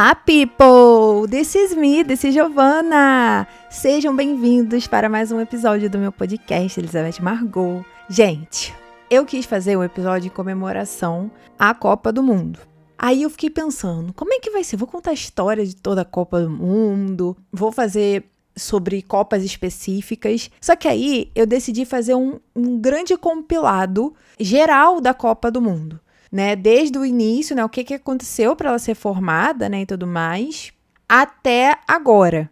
Olá, people! This is me, this is Giovana! Sejam bem-vindos para mais um episódio do meu podcast, Elizabeth Margot. Gente, eu quis fazer um episódio em comemoração à Copa do Mundo. Aí eu fiquei pensando, como é que vai ser? Vou contar a história de toda a Copa do Mundo, vou fazer sobre Copas específicas. Só que aí eu decidi fazer um grande compilado geral da Copa do Mundo. Né, desde o início, né, o que aconteceu para ela ser formada, né, e tudo mais, até agora.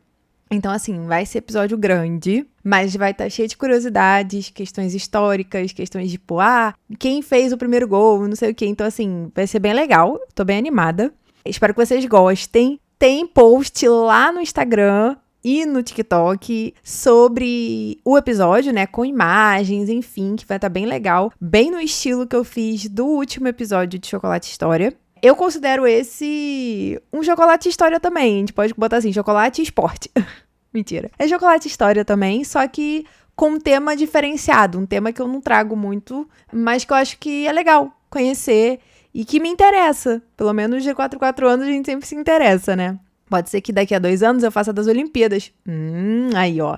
Então, assim, vai ser episódio grande, mas vai estar cheio de curiosidades, questões históricas, questões tipo, quem fez o primeiro gol, não sei o quê. Então, assim, vai ser bem legal, tô bem animada. Espero que vocês gostem. Tem post lá no Instagram e no TikTok sobre o episódio, né, com imagens, enfim, que vai estar bem legal, bem no estilo que eu fiz do último episódio de Chocolate História. Eu considero esse um Chocolate História também, a gente pode botar assim, Chocolate Esporte. Mentira. É Chocolate História também, só que com um tema diferenciado, um tema que eu não trago muito, mas que eu acho que é legal conhecer e que me interessa. Pelo menos de 4 em 4 anos a gente sempre se interessa, né? Pode ser que daqui a 2 anos eu faça das Olimpíadas. Aí, ó.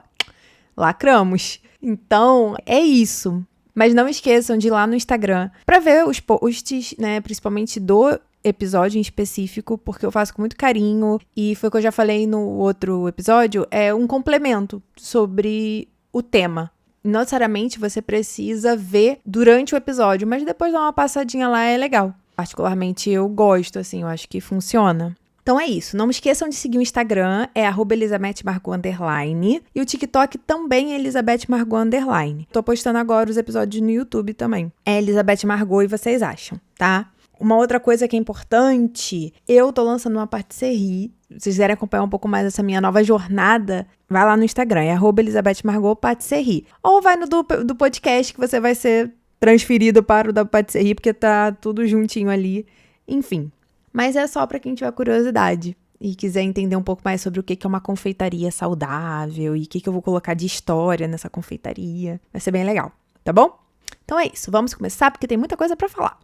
Lacramos. Então, é isso. Mas não esqueçam de ir lá no Instagram para ver os posts, né? Principalmente do episódio em específico, porque eu faço com muito carinho. E foi o que eu já falei no outro episódio. É um complemento sobre o tema. Não necessariamente você precisa ver durante o episódio, mas depois dar uma passadinha lá é legal. Particularmente eu gosto, assim, eu acho que funciona. Então é isso, não me esqueçam de seguir o Instagram, é @ElizabethMargot_, e o TikTok também é Elizabeth Margot _. Tô postando agora os episódios no YouTube também. É Elizabeth Margot e vocês acham, tá? Uma outra coisa que é importante, eu tô lançando uma patisserie. Se vocês quiserem acompanhar um pouco mais essa minha nova jornada, vai lá no Instagram, é @ElizabethMargot_patisserie. Ou vai no do podcast que você vai ser transferido para o da patisserie, porque tá tudo juntinho ali. Enfim. Mas é só para quem tiver curiosidade e quiser entender um pouco mais sobre o que é uma confeitaria saudável e o que eu vou colocar de história nessa confeitaria. Vai ser bem legal, tá bom? Então é isso, vamos começar porque tem muita coisa para falar.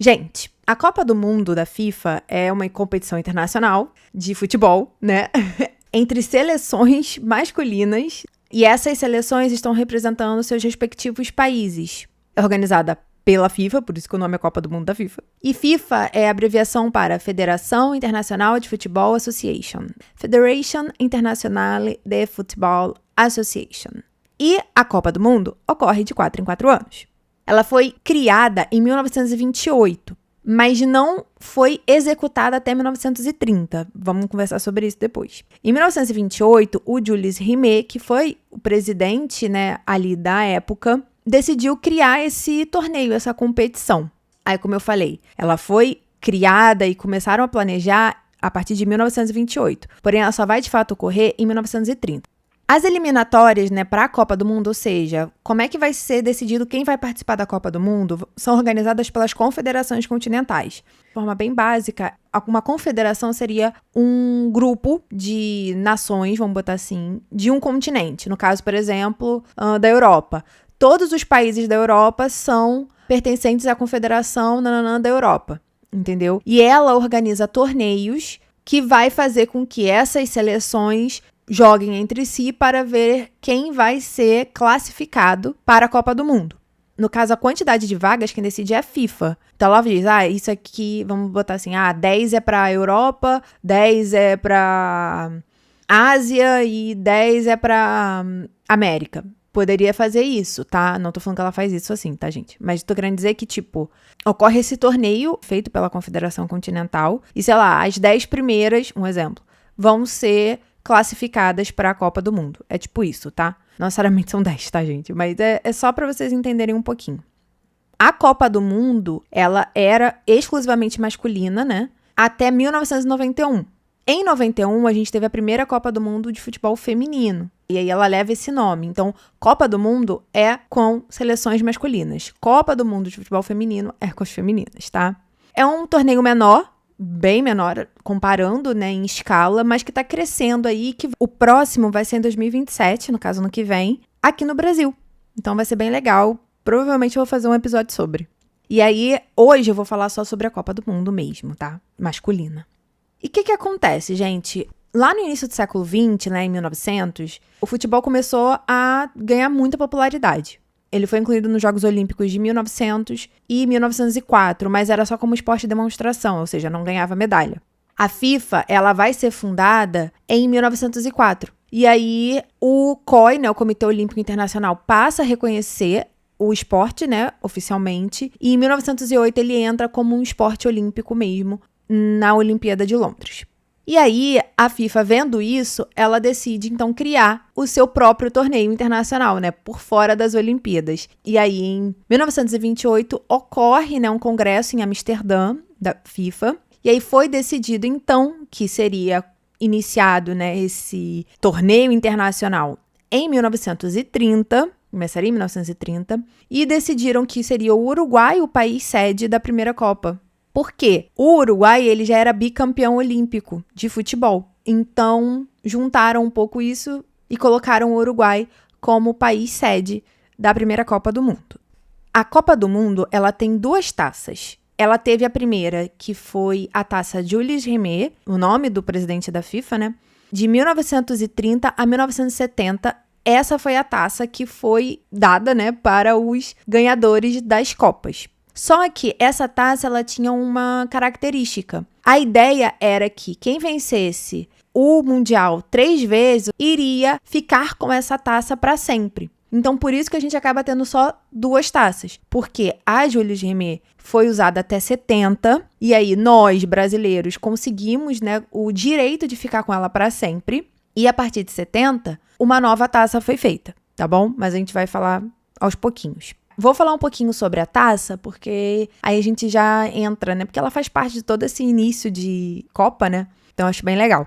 Gente, a Copa do Mundo da FIFA é uma competição internacional de futebol, né? Entre seleções masculinas, e essas seleções estão representando seus respectivos países. É organizada pela FIFA, por isso que o nome é Copa do Mundo da FIFA. E FIFA é a abreviação para Federação Internacional de Futebol Association. Federation Internationale de Football Association. E a Copa do Mundo ocorre de 4 em 4 anos. Ela foi criada em 1928, mas não foi executada até 1930. Vamos conversar sobre isso depois. Em 1928, o Jules Rimet, que foi o presidente, né, ali da época, decidiu criar esse torneio, essa competição. Aí, como eu falei, ela foi criada e começaram a planejar a partir de 1928. Porém, ela só vai, de fato, ocorrer em 1930. As eliminatórias, né, para a Copa do Mundo, ou seja, como é que vai ser decidido quem vai participar da Copa do Mundo, são organizadas pelas confederações continentais. De forma bem básica, uma confederação seria um grupo de nações, vamos botar assim, de um continente. No caso, por exemplo, da Europa. Todos os países da Europa são pertencentes à Confederação da Europa, entendeu? E ela organiza torneios que vai fazer com que essas seleções joguem entre si para ver quem vai ser classificado para a Copa do Mundo. No caso, a quantidade de vagas, quem decide é a FIFA. Então, ela diz, isso aqui, vamos botar assim, 10 é para a Europa, 10 é para Ásia e 10 é para América. Poderia fazer isso, tá? Não tô falando que ela faz isso assim, tá, gente? Mas tô querendo dizer que, tipo, ocorre esse torneio feito pela Confederação Continental e, sei lá, as 10 primeiras, um exemplo, vão ser classificadas para a Copa do Mundo. É tipo isso, tá? Não necessariamente são 10, tá, gente? Mas é só para vocês entenderem um pouquinho. A Copa do Mundo, ela era exclusivamente masculina, né? Até 1991. Em 91, a gente teve a primeira Copa do Mundo de futebol feminino. E aí ela leva esse nome. Então, Copa do Mundo é com seleções masculinas. Copa do Mundo de futebol feminino é com as femininas, tá? É um torneio menor, bem menor, comparando, né, em escala, mas que tá crescendo aí, que o próximo vai ser em 2027, no caso, ano que vem, aqui no Brasil. Então vai ser bem legal. Provavelmente eu vou fazer um episódio sobre. E aí, hoje eu vou falar só sobre a Copa do Mundo mesmo, tá? Masculina. E o que acontece, gente? Lá no início do século XX, né, em 1900, o futebol começou a ganhar muita popularidade. Ele foi incluído nos Jogos Olímpicos de 1900 e 1904, mas era só como esporte de demonstração, ou seja, não ganhava medalha. A FIFA, ela vai ser fundada em 1904. E aí, o COI, né, o Comitê Olímpico Internacional, passa a reconhecer o esporte, né, oficialmente. E em 1908 ele entra como um esporte olímpico mesmo na Olimpíada de Londres. E aí, a FIFA, vendo isso, ela decide, então, criar o seu próprio torneio internacional, né, por fora das Olimpíadas. E aí, em 1928, ocorre, né, um congresso em Amsterdã, da FIFA. E aí foi decidido, então, que seria iniciado, né, esse torneio internacional em 1930, começaria em 1930, e decidiram que seria o Uruguai o país sede da primeira Copa. Por quê? O Uruguai, ele já era bicampeão olímpico de futebol. Então, juntaram um pouco isso e colocaram o Uruguai como país sede da primeira Copa do Mundo. A Copa do Mundo, ela tem 2 taças. Ela teve a primeira, que foi a taça Jules Rimet, o nome do presidente da FIFA, né? De 1930 a 1970, essa foi a taça que foi dada, né, para os ganhadores das Copas. Só que essa taça, ela tinha uma característica. A ideia era que quem vencesse o Mundial 3 vezes iria ficar com essa taça para sempre. Então, por isso que a gente acaba tendo só 2 taças. Porque a Jules Rimet foi usada até 70, e aí nós, brasileiros, conseguimos, né, o direito de ficar com ela para sempre. E a partir de 70, uma nova taça foi feita, tá bom? Mas a gente vai falar aos pouquinhos. Vou falar um pouquinho sobre a taça, porque aí a gente já entra, né? Porque ela faz parte de todo esse início de Copa, né? Então, eu acho bem legal.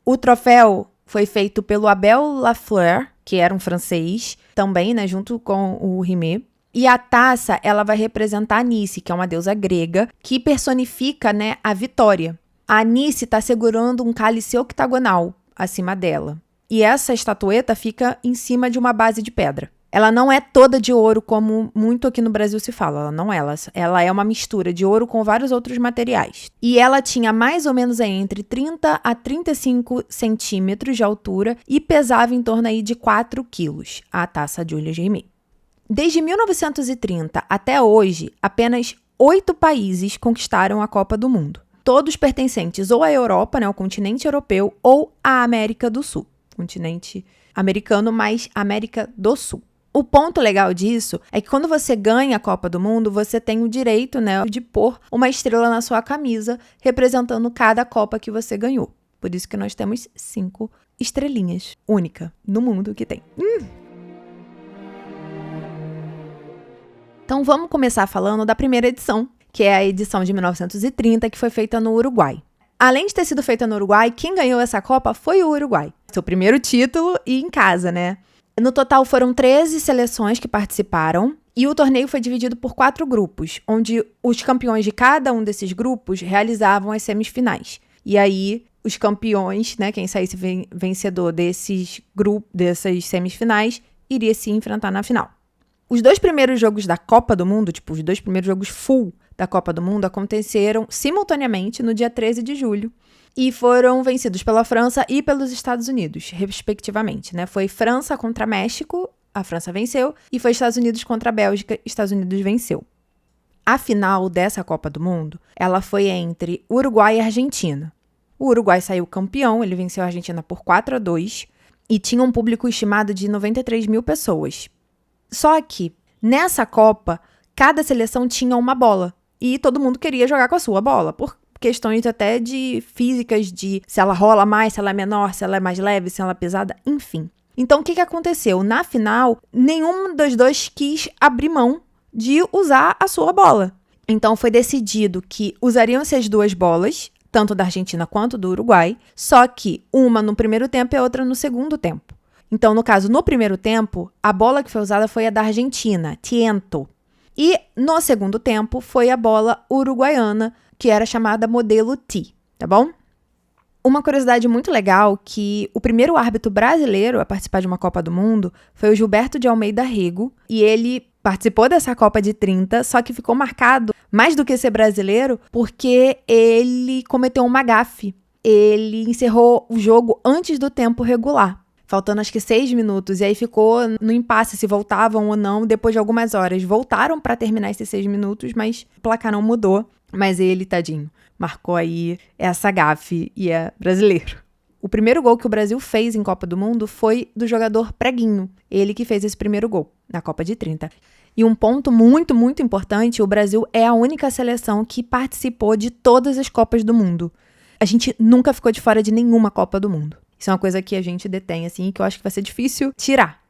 O troféu foi feito pelo Abel Lafleur, que era um francês, também, né? Junto com o Rimet. E a taça, ela vai representar a Nice, que é uma deusa grega, que personifica, né, a vitória. A Nice está segurando um cálice octagonal acima dela. E essa estatueta fica em cima de uma base de pedra. Ela não é toda de ouro, como muito aqui no Brasil se fala. Ela não é. Ela é uma mistura de ouro com vários outros materiais. E ela tinha mais ou menos aí entre 30 a 35 centímetros de altura e pesava em torno aí de 4 quilos, a taça Jules Rimet. Desde 1930 até hoje, apenas 8 países conquistaram a Copa do Mundo. Todos pertencentes ou à Europa, né, ao continente europeu, ou à América do Sul. Continente americano, mas América do Sul. O ponto legal disso é que quando você ganha a Copa do Mundo, você tem o direito, né, de pôr uma estrela na sua camisa, representando cada Copa que você ganhou. Por isso que nós temos 5 estrelinhas, única no mundo que tem. Então vamos começar falando da primeira edição, que é a edição de 1930, que foi feita no Uruguai. Além de ter sido feita no Uruguai, quem ganhou essa Copa foi o Uruguai. Seu primeiro título e em casa, né? No total foram 13 seleções que participaram e o torneio foi dividido por 4 grupos, onde os campeões de cada um desses grupos realizavam as semifinais. E aí, os campeões, né, quem saísse vencedor desses grupos, dessas semifinais, iria se enfrentar na final. Os 2 primeiros jogos da Copa do Mundo, tipo, os 2 primeiros jogos full da Copa do Mundo, aconteceram simultaneamente no dia 13 de julho e foram vencidos pela França e pelos Estados Unidos, respectivamente, né? Foi França contra México, a França venceu, e foi Estados Unidos contra a Bélgica, Estados Unidos venceu. A final dessa Copa do Mundo, ela foi entre Uruguai e Argentina. O Uruguai saiu campeão, ele venceu a Argentina por 4-2 e tinha um público estimado de 93 mil pessoas. Só que, nessa Copa, cada seleção tinha uma bola. E todo mundo queria jogar com a sua bola, por questões até de físicas, de se ela rola mais, se ela é menor, se ela é mais leve, se ela é pesada, enfim. Então, o que aconteceu? Na final, nenhum dos dois quis abrir mão de usar a sua bola. Então, foi decidido que usariam-se as 2 bolas, tanto da Argentina quanto do Uruguai, só que uma no primeiro tempo e a outra no segundo tempo. Então, no caso, no primeiro tempo, a bola que foi usada foi a da Argentina, Tiento. E no segundo tempo foi a bola uruguaiana, que era chamada modelo T, tá bom? Uma curiosidade muito legal que o primeiro árbitro brasileiro a participar de uma Copa do Mundo foi o Gilberto de Almeida Rego, e ele participou dessa Copa de 30, só que ficou marcado, mais do que ser brasileiro, porque ele cometeu uma gafe. Ele encerrou o jogo antes do tempo regular, faltando acho que 6 minutos, e aí ficou no impasse se voltavam ou não. Depois de algumas horas, voltaram para terminar esses 6 minutos, mas o placar não mudou. Mas ele, tadinho, marcou aí essa gafe e é brasileiro. O primeiro gol que o Brasil fez em Copa do Mundo foi do jogador Preguinho. Ele que fez esse primeiro gol na Copa de 30. E um ponto muito, muito importante, o Brasil é a única seleção que participou de todas as Copas do Mundo. A gente nunca ficou de fora de nenhuma Copa do Mundo. Isso é uma coisa que a gente detém, assim, que eu acho que vai ser difícil tirar.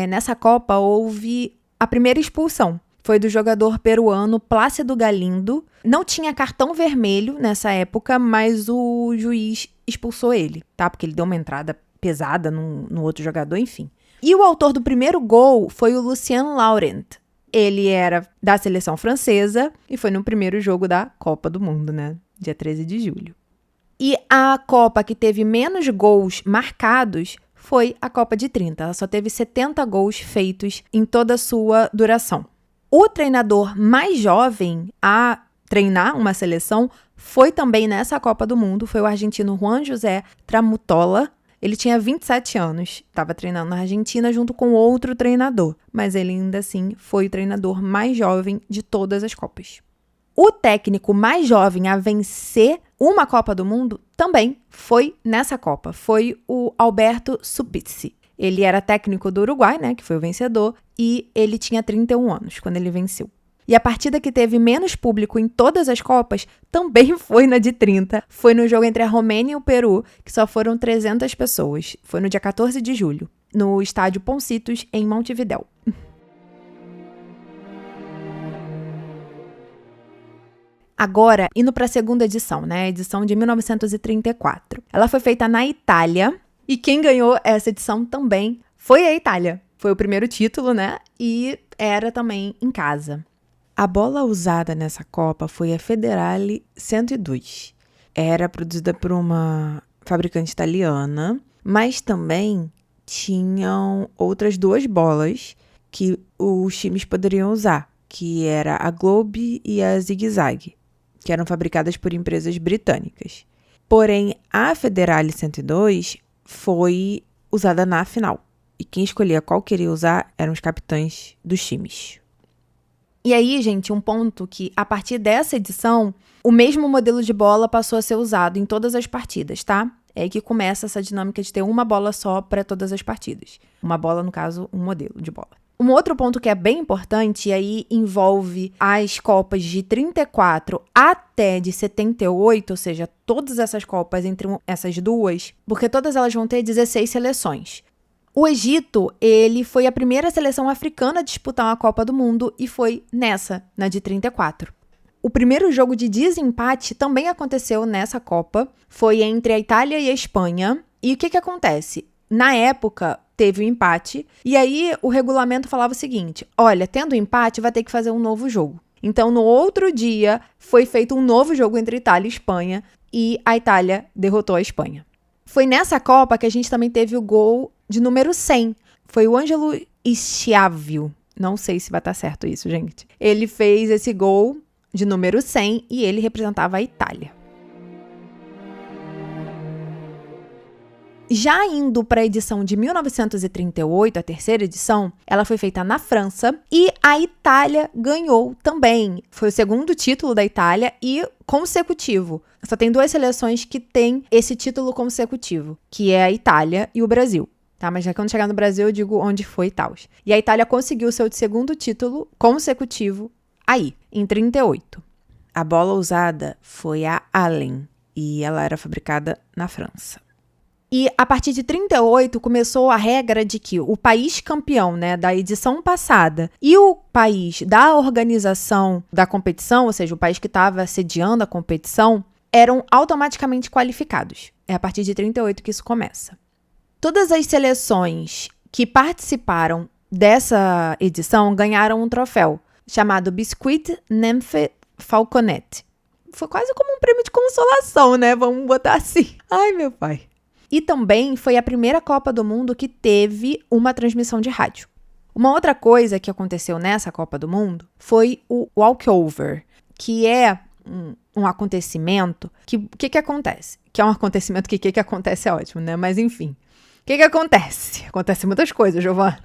Nessa Copa houve a primeira expulsão. Foi do jogador peruano Plácido Galindo. Não tinha cartão vermelho nessa época, mas o juiz expulsou ele, tá? Porque ele deu uma entrada pesada no outro jogador, enfim. E o autor do primeiro gol foi o Lucien Laurent. Ele era da seleção francesa e foi no primeiro jogo da Copa do Mundo, né? Dia 13 de julho. E a Copa que teve menos gols marcados foi a Copa de 30. Ela só teve 70 gols feitos em toda a sua duração. O treinador mais jovem a treinar uma seleção foi também nessa Copa do Mundo, foi o argentino Juan José Tramutola. Ele tinha 27 anos, estava treinando na Argentina junto com outro treinador, mas ele ainda assim foi o treinador mais jovem de todas as Copas. O técnico mais jovem a vencer uma Copa do Mundo também foi nessa Copa, foi o Alberto Supizzi. Ele era técnico do Uruguai, né, que foi o vencedor, e ele tinha 31 anos quando ele venceu. E a partida que teve menos público em todas as Copas também foi na de 30. Foi no jogo entre a Romênia e o Peru, que só foram 300 pessoas. Foi no dia 14 de julho, no estádio Poncitos, em Montevidéu. Agora, indo para a segunda edição, né? A edição de 1934. Ela foi feita na Itália e quem ganhou essa edição também foi a Itália. Foi o primeiro título, né? E era também em casa. A bola usada nessa Copa foi a Federale 102. Era produzida por uma fabricante italiana, mas também tinham outras 2 bolas que os times poderiam usar, que era a Globe e a Zig Zag, que eram fabricadas por empresas britânicas. Porém, a Federale 102 foi usada na final, e quem escolhia qual queria usar eram os capitães dos times. E aí, gente, um ponto que, a partir dessa edição, o mesmo modelo de bola passou a ser usado em todas as partidas, tá? É aí que começa essa dinâmica de ter uma bola só para todas as partidas. Uma bola, no caso, um modelo de bola. Um outro ponto que é bem importante, e aí envolve as Copas de 34 até de 78, ou seja, todas essas Copas entre essas duas, porque todas elas vão ter 16 seleções. O Egito, ele foi a primeira seleção africana a disputar uma Copa do Mundo e foi nessa, na de 34. O primeiro jogo de desempate também aconteceu nessa Copa, foi entre a Itália e a Espanha. E o que acontece? Na época, teve um empate, e aí o regulamento falava o seguinte: olha, tendo empate, vai ter que fazer um novo jogo. Então, no outro dia, foi feito um novo jogo entre Itália e Espanha, e a Itália derrotou a Espanha. Foi nessa Copa que a gente também teve o gol de número 100. Foi o Ângelo Schiavio. Não sei se vai estar certo isso, gente. Ele fez esse gol de número 100 e ele representava a Itália. Já indo para a edição de 1938, a terceira edição, ela foi feita na França e a Itália ganhou também. Foi o segundo título da Itália e consecutivo. Só tem 2 seleções que têm esse título consecutivo, que é a Itália e o Brasil. Tá? Mas já quando chegar no Brasil eu digo onde foi e tal. E a Itália conseguiu seu segundo título consecutivo aí, em 38. A bola usada foi a Allen e ela era fabricada na França. E a partir de 38 começou a regra de que o país campeão, né, da edição passada e o país da organização da competição, ou seja, o país que estava sediando a competição, eram automaticamente qualificados. É a partir de 38 que isso começa. Todas as seleções que participaram dessa edição ganharam um troféu chamado Biscuit Nymphe Falconet. Foi quase como um prêmio de consolação, né? Vamos botar assim. Ai, meu pai. E também foi a primeira Copa do Mundo que teve uma transmissão de rádio. Uma outra coisa que aconteceu nessa Copa do Mundo foi o walkover, que é um acontecimento que acontece? Que é um acontecimento que acontece é ótimo, né? Mas enfim, o que acontece? Acontece muitas coisas, Giovana.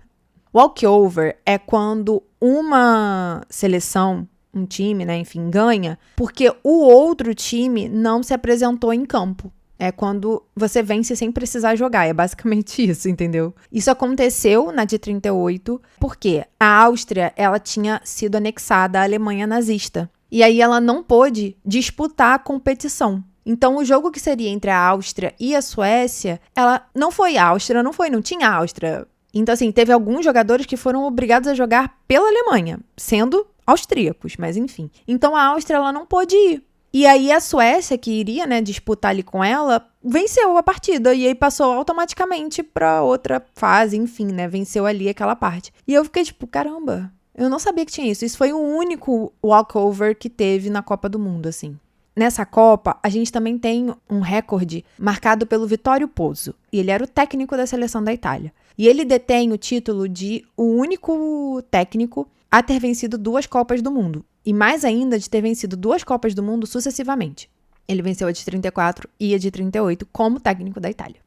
Walkover é quando uma seleção, um time, né, enfim, ganha, porque o outro time não se apresentou em campo. É quando você vence sem precisar jogar, é basicamente isso, entendeu? Isso aconteceu na de 38, porque a Áustria, ela tinha sido anexada à Alemanha nazista. E aí ela não pôde disputar a competição. Então, o jogo que seria entre a Áustria e a Suécia, ela não foi Áustria, não tinha Áustria. Então, assim, teve alguns jogadores que foram obrigados a jogar pela Alemanha, sendo austríacos, mas enfim. Então, a Áustria, ela não pôde ir. E aí, a Suécia, que iria, né, disputar ali com ela, venceu a partida. E aí, passou automaticamente pra outra fase, enfim, né, venceu ali aquela parte. E eu fiquei tipo, caramba, eu não sabia que tinha isso. Isso foi o único walkover que teve na Copa do Mundo, assim. Nessa Copa, a gente também tem um recorde marcado pelo Vittorio Pozzo. E ele era o técnico da seleção da Itália. E ele detém o título de o único técnico a ter vencido 2 Copas do Mundo. E mais ainda de ter vencido 2 Copas do Mundo sucessivamente. Ele venceu a de 34 e a de 38 como técnico da Itália.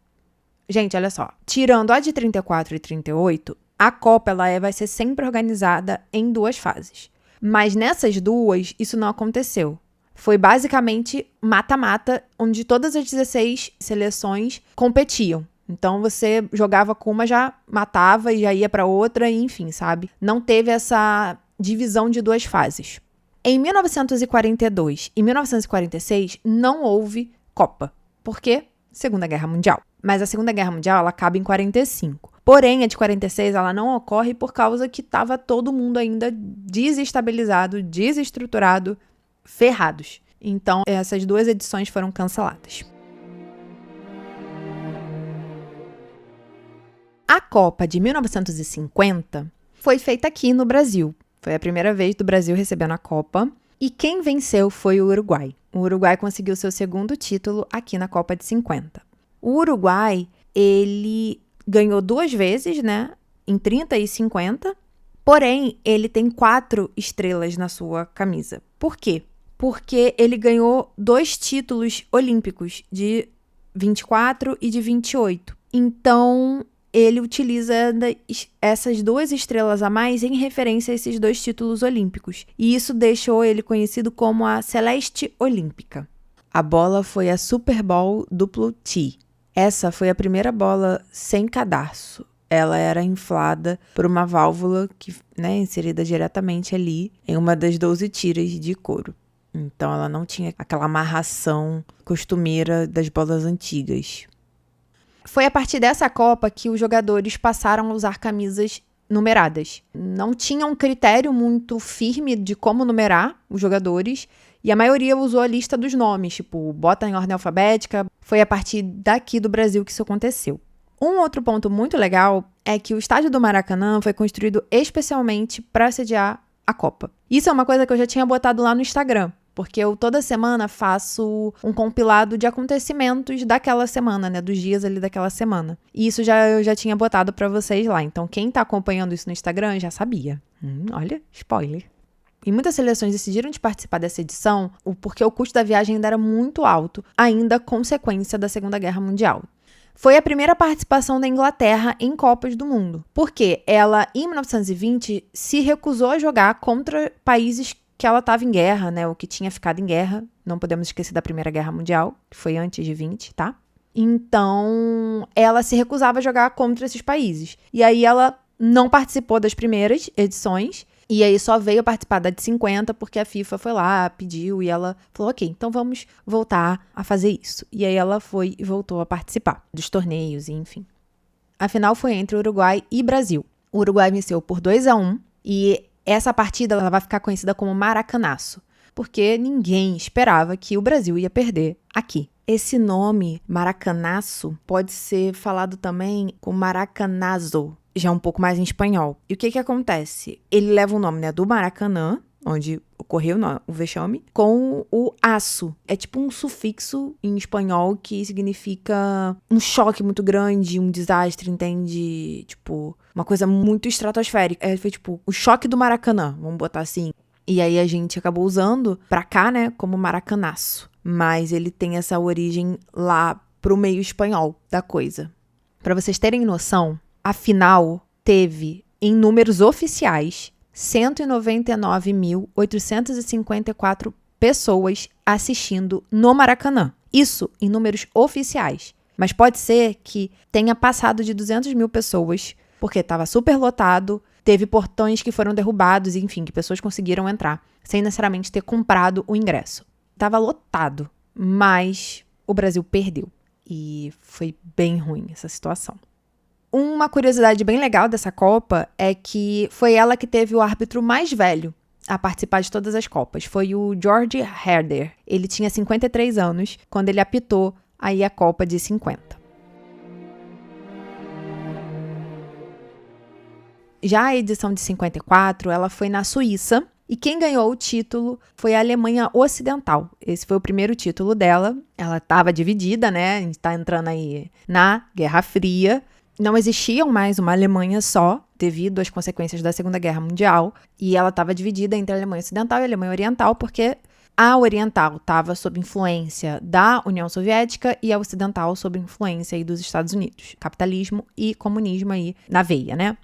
Gente, olha só. Tirando a de 34 e 38, a Copa ela vai ser sempre organizada em 2 fases. Mas nessas 2, isso não aconteceu. Foi basicamente mata-mata, onde todas as 16 seleções competiam. Então, você jogava com uma, já matava e já ia para outra, e enfim, sabe? Não teve essa divisão de 2 fases. Em 1942 e 1946, não houve Copa. Por quê? Segunda Guerra Mundial. Mas a Segunda Guerra Mundial, ela acaba em 45. Porém, a de 46, ela não ocorre por causa que estava todo mundo ainda desestabilizado, desestruturado, ferrados. Então, essas 2 edições foram canceladas. A Copa de 1950 foi feita aqui no Brasil. Foi a primeira vez do Brasil recebendo a Copa. E quem venceu foi o Uruguai. O Uruguai conseguiu seu segundo título aqui na Copa de 50. O Uruguai, ele ganhou 2 vezes, né? Em 30 e 50. Porém, ele tem 4 estrelas na sua camisa. Por quê? Porque ele ganhou 2 títulos olímpicos, de 24 e de 28. Então, ele utiliza essas 2 estrelas a mais em referência a esses 2 títulos olímpicos. E isso deixou ele conhecido como a Celeste Olímpica. A bola foi a Super Bowl Duplo T. Essa foi a primeira bola sem cadarço. Ela era inflada por uma válvula que, né, inserida diretamente ali em uma das 12 tiras de couro. Então, ela não tinha aquela amarração costumeira das bolas antigas. Foi a partir dessa Copa que os jogadores passaram a usar camisas numeradas. Não tinha um critério muito firme de como numerar os jogadores, e a maioria usou a lista dos nomes, tipo, bota em ordem alfabética. Foi a partir daqui do Brasil que isso aconteceu. Um outro ponto muito legal é que o estádio do Maracanã foi construído especialmente para sediar a Copa. Isso é uma coisa que eu já tinha botado lá no Instagram, porque eu toda semana faço um compilado de acontecimentos daquela semana, né, dos dias ali daquela semana. E isso eu já tinha botado para vocês lá, então quem tá acompanhando isso no Instagram já sabia. Olha, spoiler. E muitas seleções decidiram de participar dessa edição porque o custo da viagem ainda era muito alto, ainda consequência da Segunda Guerra Mundial. Foi a primeira participação da Inglaterra em Copas do Mundo, porque ela, em 1920, se recusou a jogar contra países que ela estava em guerra, né, ou que tinha ficado em guerra. Não podemos esquecer da Primeira Guerra Mundial, que foi antes de 20, tá? Então, ela se recusava a jogar contra esses países. E aí ela não participou das primeiras edições, e aí só veio participar da de 50 porque a FIFA foi lá, pediu, e ela falou, ok, então vamos voltar a fazer isso. E aí ela foi e voltou a participar dos torneios, enfim. A final foi entre Uruguai e Brasil. O Uruguai venceu por 2-1, e essa partida ela vai ficar conhecida como Maracanaço, porque ninguém esperava que o Brasil ia perder aqui. Esse nome, Maracanaço, pode ser falado também como Maracanazo, já um pouco mais em espanhol. E o que acontece? Ele leva o nome, né, do Maracanã, onde ocorreu o vexame, com o aço. É tipo um sufixo em espanhol que significa um choque muito grande, um desastre, entende? Tipo, uma coisa muito estratosférica. Foi tipo o choque do Maracanã, vamos botar assim. E aí a gente acabou usando pra cá, né, como maracanaço. Mas ele tem essa origem lá pro meio espanhol da coisa. Pra vocês terem noção, a final teve, em números oficiais, 199.854 pessoas assistindo no Maracanã. Isso em números oficiais. Mas pode ser que tenha passado de 200 mil pessoas, porque estava super lotado, teve portões que foram derrubados, enfim, que pessoas conseguiram entrar, sem necessariamente ter comprado o ingresso. Estava lotado, mas o Brasil perdeu. E foi bem ruim essa situação. Uma curiosidade bem legal dessa Copa é que foi ela que teve o árbitro mais velho a participar de todas as Copas. Foi o George Herder. Ele tinha 53 anos quando ele apitou aí a Copa de 50. Já a edição de 54, ela foi na Suíça, e quem ganhou o título foi a Alemanha Ocidental. Esse foi o primeiro título dela. Ela estava dividida, né? A gente está entrando aí na Guerra Fria. Não existia mais uma Alemanha só, devido às consequências da Segunda Guerra Mundial. E ela estava dividida entre a Alemanha Ocidental e a Alemanha Oriental, porque a Oriental estava sob influência da União Soviética e a Ocidental sob influência aí dos Estados Unidos. Capitalismo e comunismo aí na veia, né?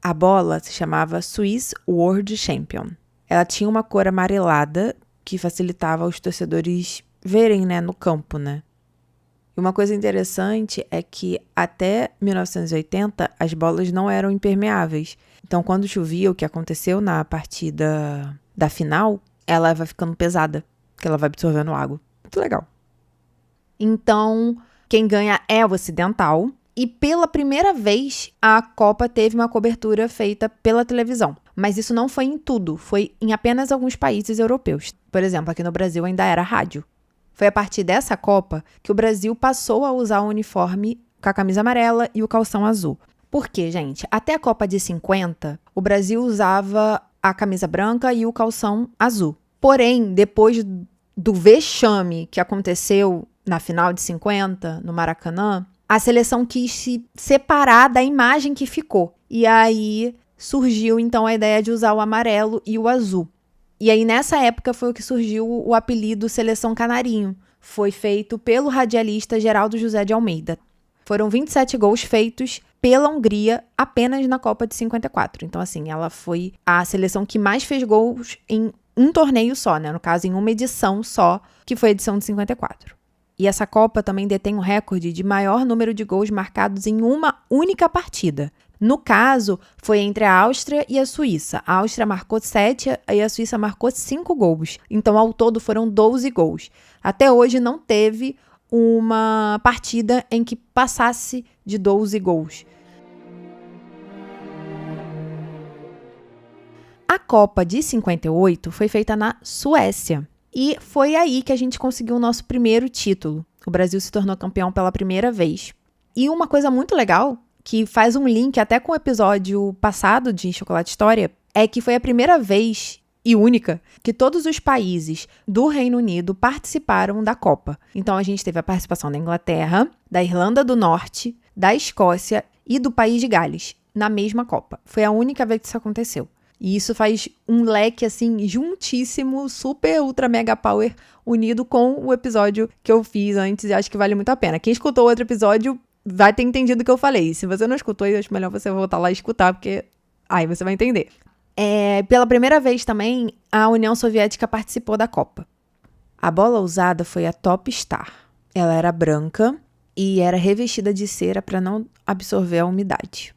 A bola se chamava Swiss World Champion. Ela tinha uma cor amarelada que facilitava os torcedores verem, né, no campo, né? E uma coisa interessante é que até 1980 as bolas não eram impermeáveis. Então, quando chovia, o que aconteceu na partida da final, ela vai ficando pesada, porque ela vai absorvendo água. Muito legal. Então, quem ganha é o Ocidental. E pela primeira vez, a Copa teve uma cobertura feita pela televisão. Mas isso não foi em tudo, foi em apenas alguns países europeus. Por exemplo, aqui no Brasil ainda era rádio. Foi a partir dessa Copa que o Brasil passou a usar o uniforme com a camisa amarela e o calção azul. Por quê, gente? Até a Copa de 50, o Brasil usava a camisa branca e o calção azul. Porém, depois do vexame que aconteceu na final de 50, no Maracanã, a seleção quis se separar da imagem que ficou. E aí surgiu, então, a ideia de usar o amarelo e o azul. E aí, nessa época, foi o que surgiu o apelido Seleção Canarinho. Foi feito pelo radialista Geraldo José de Almeida. Foram 27 gols feitos pela Hungria apenas na Copa de 54. Então, assim, ela foi a seleção que mais fez gols em um torneio só, né? No caso, em uma edição só, que foi a edição de 54. E essa Copa também detém o recorde de maior número de gols marcados em uma única partida. No caso, foi entre a Áustria e a Suíça. A Áustria marcou 7 e a Suíça marcou 5 gols. Então, ao todo, foram 12 gols. Até hoje, não teve uma partida em que passasse de 12 gols. A Copa de 58 foi feita na Suécia. E foi aí que a gente conseguiu o nosso primeiro título. O Brasil se tornou campeão pela primeira vez. E uma coisa muito legal, que faz um link até com o episódio passado de Chocolate História, é que foi a primeira vez e única que todos os países do Reino Unido participaram da Copa. Então a gente teve a participação da Inglaterra, da Irlanda do Norte, da Escócia e do País de Gales na mesma Copa. Foi a única vez que isso aconteceu. E isso faz um leque, assim, juntíssimo, super, ultra, mega power, unido com o episódio que eu fiz antes e acho que vale muito a pena. Quem escutou o outro episódio vai ter entendido o que eu falei. Se você não escutou, eu acho melhor você voltar lá e escutar, porque aí você vai entender. Pela primeira vez também, a União Soviética participou da Copa. A bola usada foi a Top Star. Ela era branca e era revestida de cera para não absorver a umidade.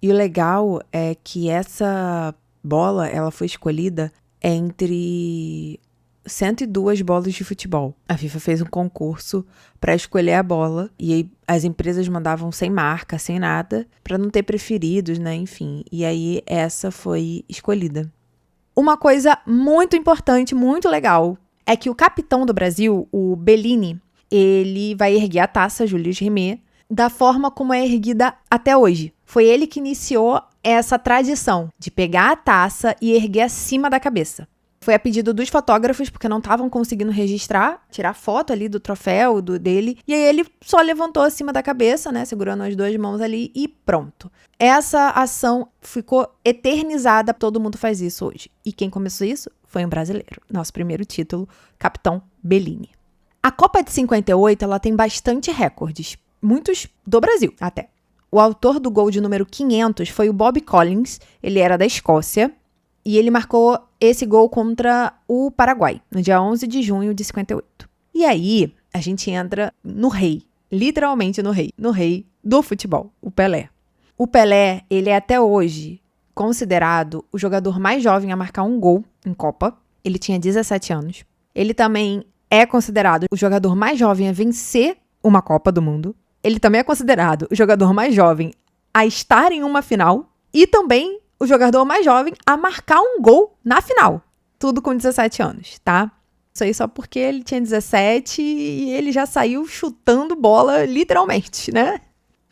E o legal é que essa bola, ela foi escolhida entre 102 bolas de futebol. A FIFA fez um concurso para escolher a bola e aí as empresas mandavam sem marca, sem nada, para não ter preferidos, né? Enfim, e aí essa foi escolhida. Uma coisa muito importante, muito legal, é que o capitão do Brasil, o Bellini, ele vai erguer a taça Julius Rimet da forma como é erguida até hoje. Foi ele que iniciou essa tradição de pegar a taça e erguer acima da cabeça. Foi a pedido dos fotógrafos, porque não estavam conseguindo registrar, tirar foto ali do troféu dele. E aí ele só levantou acima da cabeça, né, segurando as duas mãos ali e pronto. Essa ação ficou eternizada, todo mundo faz isso hoje. E quem começou isso foi um brasileiro. Nosso primeiro título, Capitão Bellini. A Copa de 58, ela tem bastante recordes, muitos do Brasil até. O autor do gol de número 500 foi o Bob Collins, ele era da Escócia. E ele marcou esse gol contra o Paraguai, no dia 11 de junho de 58. E aí, a gente entra no rei, literalmente no rei do futebol, o Pelé. O Pelé, ele é até hoje considerado o jogador mais jovem a marcar um gol em Copa. Ele tinha 17 anos. Ele também é considerado o jogador mais jovem a vencer uma Copa do Mundo. Ele também é considerado o jogador mais jovem a estar em uma final e também o jogador mais jovem a marcar um gol na final. Tudo com 17 anos, tá? Isso aí só porque ele tinha 17 e ele já saiu chutando bola, literalmente, né?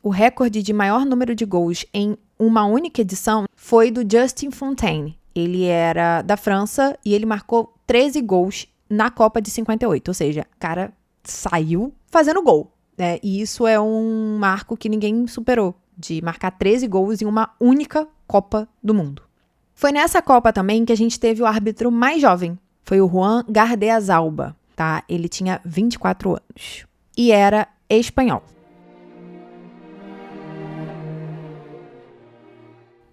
O recorde de maior número de gols em uma única edição foi do Justin Fontaine. Ele era da França e ele marcou 13 gols na Copa de 58. Ou seja, o cara saiu fazendo gol, né? E isso é um marco que ninguém superou, de marcar 13 gols em uma única Copa do Mundo. Foi nessa Copa também que a gente teve o árbitro mais jovem. Foi o Juan Gardeazalba, tá? Ele tinha 24 anos. E era espanhol.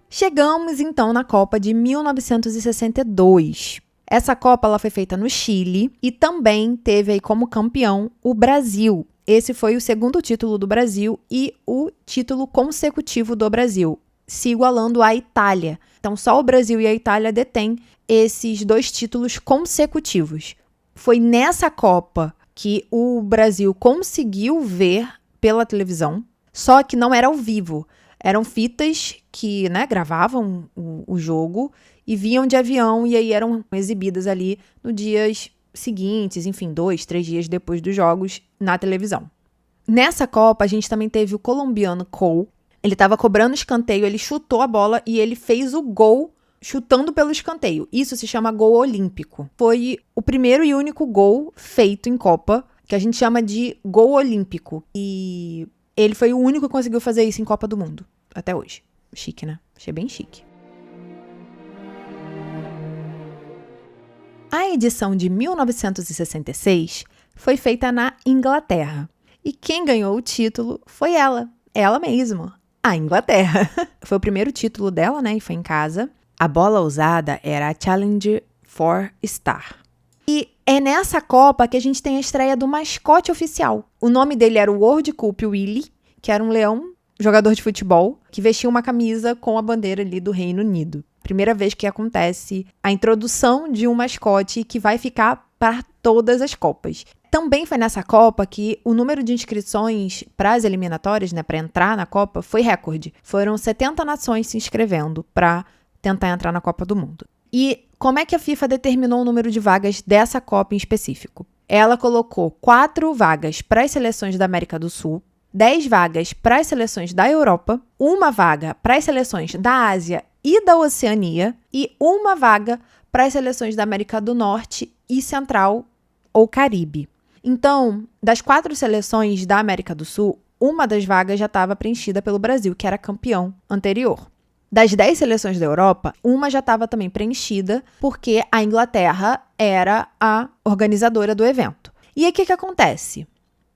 Chegamos, então, na Copa de 1962. Essa Copa ela foi feita no Chile e também teve aí como campeão o Brasil. Esse foi o segundo título do Brasil e o título consecutivo do Brasil, se igualando à Itália. Então, só o Brasil e a Itália detêm esses dois títulos consecutivos. Foi nessa Copa que o Brasil conseguiu ver pela televisão, só que não era ao vivo. Eram fitas que, né, gravavam o jogo e vinham de avião e aí eram exibidas ali nos dias seguintes, enfim, 2, 3 dias depois dos jogos na televisão. Nessa Copa, a gente também teve o colombiano Cole. Ele estava cobrando escanteio, ele chutou a bola e ele fez o gol chutando pelo escanteio. Isso se chama gol olímpico. Foi o primeiro e único gol feito em Copa, que a gente chama de gol olímpico. E ele foi o único que conseguiu fazer isso em Copa do Mundo, até hoje. Chique, né? Achei bem chique. A edição de 1966 foi feita na Inglaterra. E quem ganhou o título foi ela mesma, a Inglaterra. Foi o primeiro título dela, né? E foi em casa. A bola usada era a Challenger 4-Star. E é nessa Copa que a gente tem a estreia do mascote oficial. O nome dele era o World Cup Willy, que era um leão, jogador de futebol, que vestia uma camisa com a bandeira ali do Reino Unido. Primeira vez que acontece a introdução de um mascote que vai ficar para todas as Copas. Também foi nessa Copa que o número de inscrições para as eliminatórias, né, para entrar na Copa, foi recorde. Foram 70 nações se inscrevendo para tentar entrar na Copa do Mundo. E como é que a FIFA determinou o número de vagas dessa Copa em específico? Ela colocou 4 vagas para as seleções da América do Sul, 10 vagas para as seleções da Europa, 1 vaga para as seleções da Ásia e da Oceania e 1 vaga para as seleções da América do Norte e Central ou Caribe. Então, das 4 seleções da América do Sul, 1 das vagas já estava preenchida pelo Brasil, que era campeão anterior. Das 10 seleções da Europa, 1 já estava também preenchida, porque a Inglaterra era a organizadora do evento. E aí, o que acontece?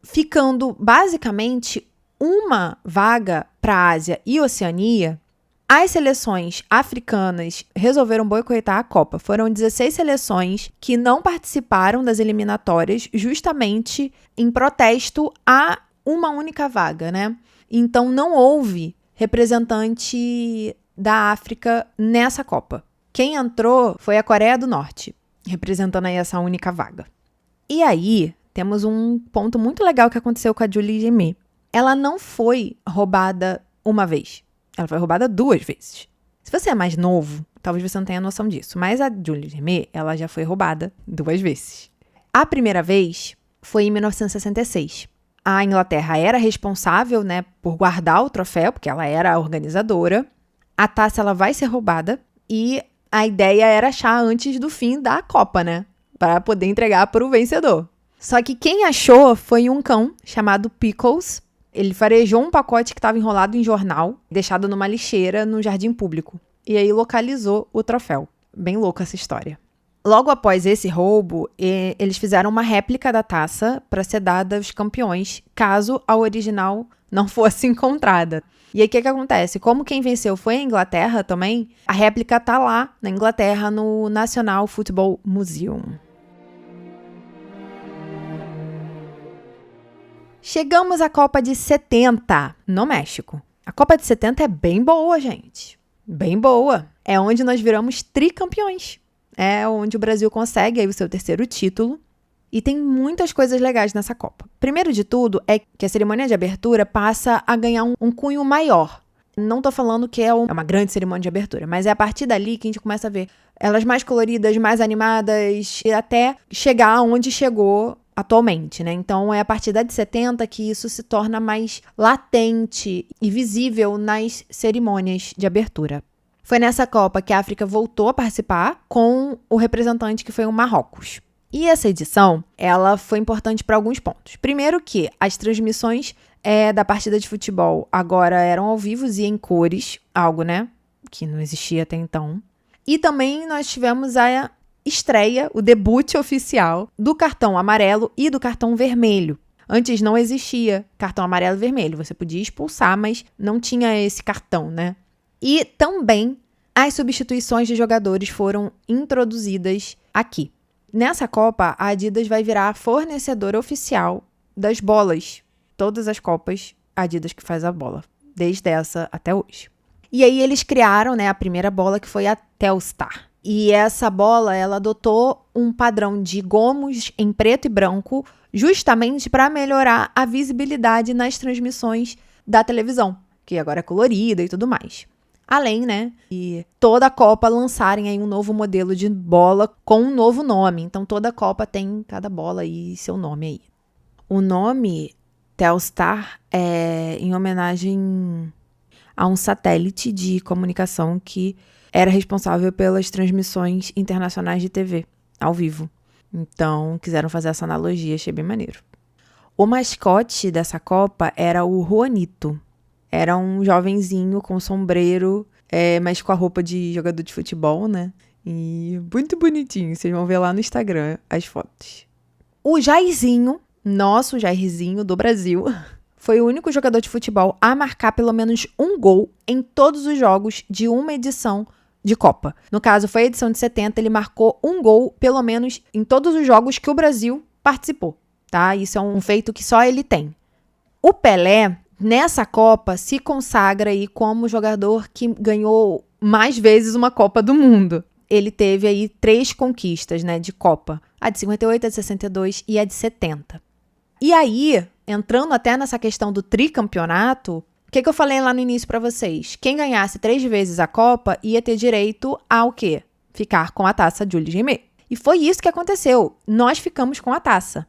Ficando, basicamente, 1 vaga para a Ásia e Oceania, as seleções africanas resolveram boicotar a Copa. Foram 16 seleções que não participaram das eliminatórias justamente em protesto a uma única vaga, né? Então, não houve representante da África nessa Copa. Quem entrou foi a Coreia do Norte, representando aí essa única vaga. E aí, temos um ponto muito legal que aconteceu com a Julie Gemmet. Ela não foi roubada uma vez. Ela foi roubada 2 vezes. Se você é mais novo, talvez você não tenha noção disso. Mas a Julie Gemmet, ela já foi roubada 2 vezes. A primeira vez foi em 1966. A Inglaterra era responsável, né, por guardar o troféu, porque ela era a organizadora. A taça ela vai ser roubada e a ideia era achar antes do fim da Copa, né? Para poder entregar para o vencedor. Só que quem achou foi um cão chamado Pickles. Ele farejou um pacote que estava enrolado em jornal, deixado numa lixeira no jardim público. E aí localizou o troféu. Bem louca essa história. Logo após esse roubo, eles fizeram uma réplica da taça para ser dada aos campeões, caso a original não fosse encontrada. E aí o que acontece? Como quem venceu foi a Inglaterra também, a réplica tá lá na Inglaterra, no National Football Museum. Chegamos à Copa de 70, no México. A Copa de 70 é bem boa, gente. Bem boa. É onde nós viramos tricampeões. É onde o Brasil consegue aí o seu terceiro título. E tem muitas coisas legais nessa Copa. Primeiro de tudo é que a cerimônia de abertura passa a ganhar um cunho maior. Não tô falando que é uma grande cerimônia de abertura, mas é a partir dali que a gente começa a ver elas mais coloridas, mais animadas, e até chegar onde chegou atualmente, né? Então é a partir da de 70 que isso se torna mais latente e visível nas cerimônias de abertura. Foi nessa Copa que a África voltou a participar com o representante que foi o Marrocos. E essa edição, ela foi importante para alguns pontos. Primeiro que as transmissões da partida de futebol agora eram ao vivo e em cores, algo, né, que não existia até então. E também nós tivemos a estreia, o debut oficial do cartão amarelo e do cartão vermelho. Antes não existia cartão amarelo e vermelho, você podia expulsar, mas não tinha esse cartão, né? E também as substituições de jogadores foram introduzidas aqui. Nessa Copa, a Adidas vai virar fornecedora oficial das bolas. Todas as Copas, a Adidas que faz a bola, desde essa até hoje. E aí eles criaram, né, a primeira bola, que foi a Telstar. E essa bola, ela adotou um padrão de gomos em preto e branco, justamente para melhorar a visibilidade nas transmissões da televisão, que agora é colorida e tudo mais. Além, né, de toda a Copa lançarem aí um novo modelo de bola com um novo nome. Então, toda a Copa tem cada bola aí seu nome aí. O nome Telstar é em homenagem a um satélite de comunicação que era responsável pelas transmissões internacionais de TV, ao vivo. Então, quiseram fazer essa analogia, achei bem maneiro. O mascote dessa Copa era o Juanito. Era um jovenzinho com sombreiro, mas com a roupa de jogador de futebol, né? E muito bonitinho, vocês vão ver lá no Instagram as fotos. O Jairzinho, nosso Jairzinho do Brasil, foi o único jogador de futebol a marcar pelo menos um gol em todos os jogos de uma edição de Copa. No caso, foi a edição de 70, ele marcou um gol, pelo menos, em todos os jogos que o Brasil participou, tá? Isso é um feito que só ele tem. O Pelé, nessa Copa, se consagra aí como jogador que ganhou mais vezes uma Copa do Mundo. Ele teve aí 3 conquistas, né, de Copa. A de 58, a de 62 e a de 70. E aí, entrando até nessa questão do tricampeonato, o que eu falei lá no início para vocês? Quem ganhasse 3 vezes a Copa ia ter direito ao quê? Ficar com a taça Jules Rimet. E foi isso que aconteceu. Nós ficamos com a taça.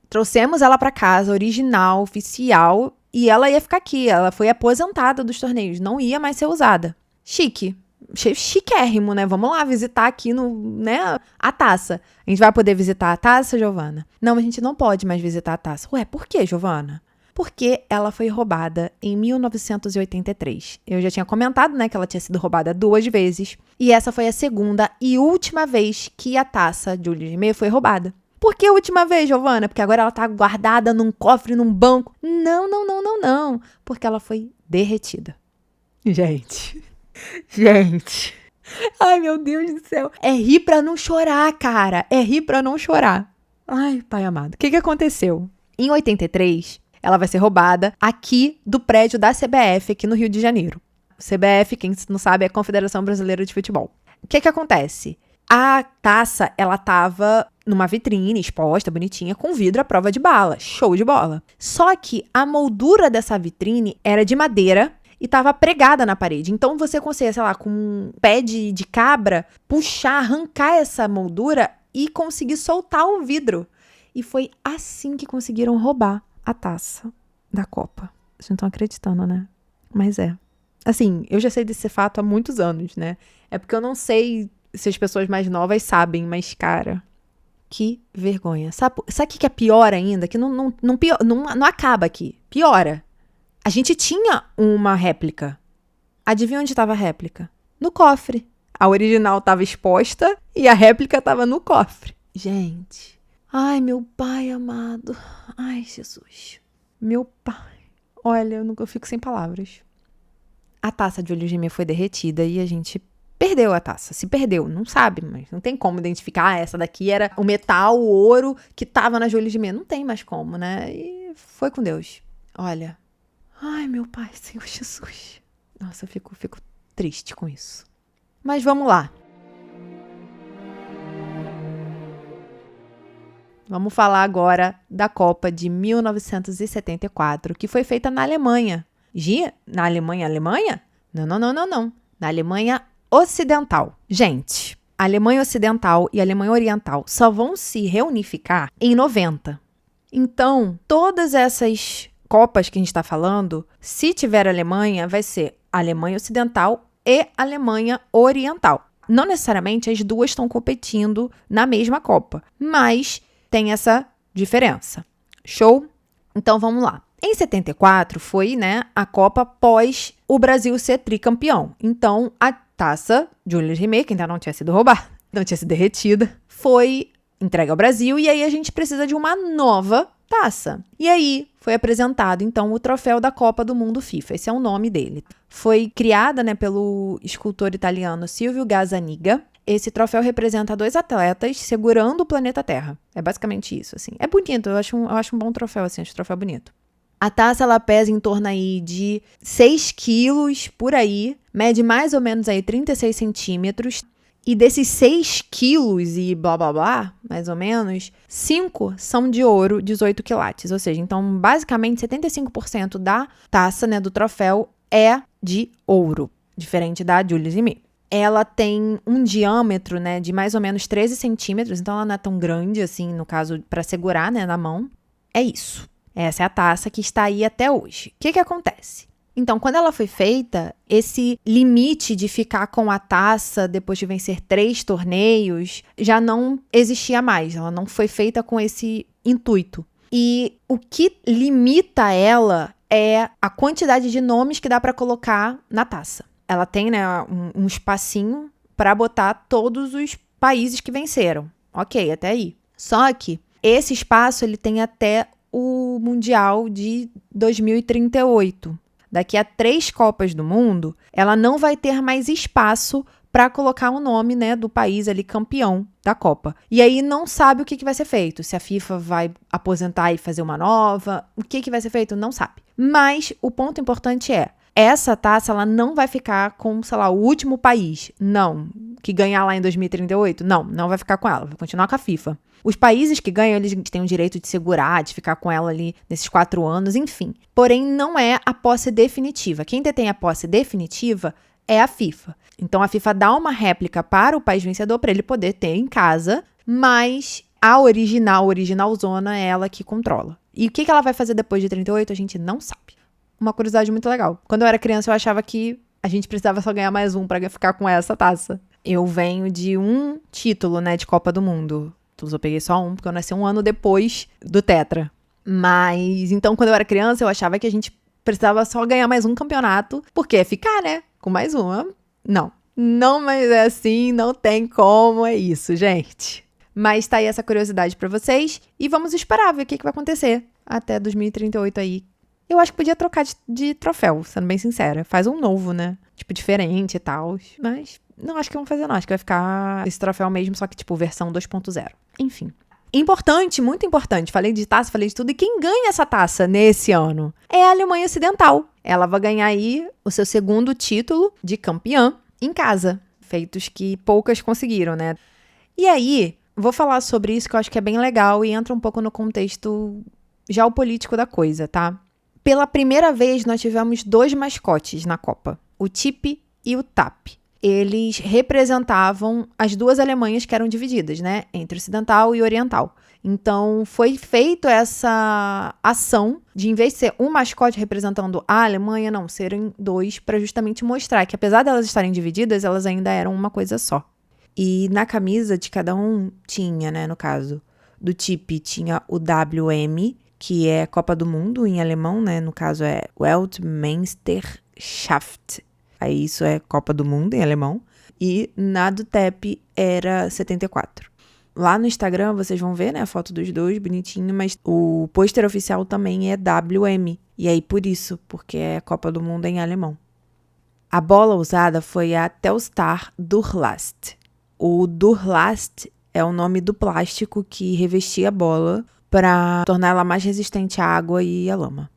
Trouxemos ela para casa, original, oficial, e ela ia ficar aqui. Ela foi aposentada dos torneios, não ia mais ser usada. Chique. Chiquérrimo, né? Vamos lá visitar aqui a taça. A gente vai poder visitar a taça, Giovana? Não, a gente não pode mais visitar a taça. Ué, por quê, Giovana? Porque ela foi roubada em 1983. Eu já tinha comentado, né, que ela tinha sido roubada 2 vezes. E essa foi a segunda e última vez que a taça Jules Rimet foi roubada. Por que a última vez, Giovana? Porque agora ela tá guardada num cofre, num banco. Não. Porque ela foi derretida. Gente. Ai, meu Deus do céu. É rir pra não chorar, cara. É rir pra não chorar. Ai, pai amado. O que aconteceu? Em 83, ela vai ser roubada aqui do prédio da CBF, aqui no Rio de Janeiro. CBF, quem não sabe, é a Confederação Brasileira de Futebol. O que acontece? A taça, ela tava numa vitrine exposta, bonitinha, com vidro à prova de bala. Show de bola. Só que a moldura dessa vitrine era de madeira e estava pregada na parede. Então, você conseguia, sei lá, com um pé de cabra, puxar, arrancar essa moldura e conseguir soltar o vidro. E foi assim que conseguiram roubar a taça da Copa. Vocês não estão acreditando, né? Mas é. Assim, eu já sei desse fato há muitos anos, né? É porque eu não sei se as pessoas mais novas sabem, mas, cara, que vergonha. Sabe o que é pior ainda? Que não acaba aqui. Piora. A gente tinha uma réplica. Adivinha onde estava a réplica? No cofre. A original estava exposta e a réplica estava no cofre. Gente. Ai, meu pai amado. Ai, Jesus. Meu pai. Olha, eu fico sem palavras. A taça de olho gêmeo foi derretida e a gente perdeu a taça. Se perdeu, não sabe, mas não tem como identificar. Essa daqui era o metal, o ouro que tava na olho gêmeo. Não tem mais como, né? E foi com Deus. Olha. Ai, meu pai, Senhor Jesus. Nossa, eu fico triste com isso. Mas vamos lá. Vamos falar agora da Copa de 1974, que foi feita na Alemanha. Na Alemanha? Não. Na Alemanha Ocidental. Gente, a Alemanha Ocidental e a Alemanha Oriental só vão se reunificar em 90. Então, todas essas Copas que a gente está falando, se tiver Alemanha, vai ser Alemanha Ocidental e Alemanha Oriental. Não necessariamente as duas estão competindo na mesma Copa, mas tem essa diferença. Show? Então, vamos lá. Em 74 foi, a Copa pós o Brasil ser tricampeão. Então, a taça de Jules Rimet, que ainda não tinha sido roubada, não tinha sido derretida, foi entregue ao Brasil e aí a gente precisa de uma nova taça. E aí foi apresentado, então, o troféu da Copa do Mundo FIFA. Esse é o nome dele. Foi criada, pelo escultor italiano Silvio Gazzaniga. Esse troféu representa 2 atletas segurando o planeta Terra. É basicamente isso, assim. É bonito, eu acho um bom troféu, assim, acho um troféu bonito. A taça, ela pesa em torno aí de 6 quilos, por aí, mede mais ou menos aí 36 centímetros. E desses 6 quilos e blá, blá, blá, mais ou menos, 5 são de ouro, 18 quilates. Ou seja, então, basicamente, 75% da taça, do troféu é de ouro, diferente da Jules Rimet. Ela tem um diâmetro, de mais ou menos 13 centímetros, então ela não é tão grande, assim, no caso, para segurar, na mão. É isso. Essa é a taça que está aí até hoje. O que acontece? Então, quando ela foi feita, esse limite de ficar com a taça depois de vencer 3 torneios já não existia mais. Ela não foi feita com esse intuito. E o que limita ela é a quantidade de nomes que dá para colocar na taça. Ela tem, um espacinho para botar todos os países que venceram. Ok, até aí. Só que esse espaço ele tem até o Mundial de 2038. Daqui a 3 Copas do Mundo, ela não vai ter mais espaço para colocar o nome, do país ali campeão da Copa. E aí não sabe o que vai ser feito. Se a FIFA vai aposentar e fazer uma nova, o que vai ser feito, não sabe. Mas o ponto importante é, essa taça ela não vai ficar com, o último país. Não. Que ganhar lá em 2038? Não vai ficar com ela. Vai continuar com a FIFA. Os países que ganham, eles têm o direito de segurar, de ficar com ela ali nesses 4 anos, enfim. Porém, não é a posse definitiva. Quem detém a posse definitiva é a FIFA. Então, a FIFA dá uma réplica para o país vencedor para ele poder ter em casa, mas a original zona é ela que controla. E o que ela vai fazer depois de 38, a gente não sabe. Uma curiosidade muito legal. Quando eu era criança, eu achava que a gente precisava só ganhar mais um para ficar com essa taça. Eu venho de um título, de Copa do Mundo. Então, eu peguei só um, porque eu nasci um ano depois do Tetra. Mas, então, quando eu era criança, eu achava que a gente precisava só ganhar mais um campeonato, porque é ficar, com mais uma. Não, mas é assim, não tem como, é isso, gente. Mas tá aí essa curiosidade pra vocês, e vamos esperar ver o que vai acontecer até 2038 aí. Eu acho que podia trocar de troféu, sendo bem sincera. Faz um novo, tipo, diferente e tal, mas não acho que vão fazer não, acho que vai ficar esse troféu mesmo, só que, tipo, versão 2.0. Enfim. Importante, muito importante. Falei de taça, falei de tudo. E quem ganha essa taça nesse ano é a Alemanha Ocidental. Ela vai ganhar aí o seu 2º título de campeã em casa. Feitos que poucas conseguiram, E aí, vou falar sobre isso que eu acho que é bem legal e entra um pouco no contexto geopolítico da coisa, tá? Pela primeira vez, nós tivemos 2 mascotes na Copa. O Tipi e o Tap. Eles representavam as 2 Alemanhas que eram divididas, entre ocidental e oriental. Então, foi feita essa ação de, em vez de ser um mascote representando a Alemanha, não, serem 2, para justamente mostrar que, apesar de elas estarem divididas, elas ainda eram uma coisa só. E na camisa de cada um tinha, né, no caso, do Tipi tinha o WM, que é Copa do Mundo em alemão, né, no caso é Weltmeisterschaft. Aí isso é Copa do Mundo em alemão. E na do Tepe era 74. Lá no Instagram vocês vão ver, né, a foto dos dois, bonitinho, mas o pôster oficial também é WM. E aí por isso, porque é Copa do Mundo em alemão. A bola usada foi a Telstar Durlast. O Durlast é o nome do plástico que revestia a bola para torná-la mais resistente à água e à lama.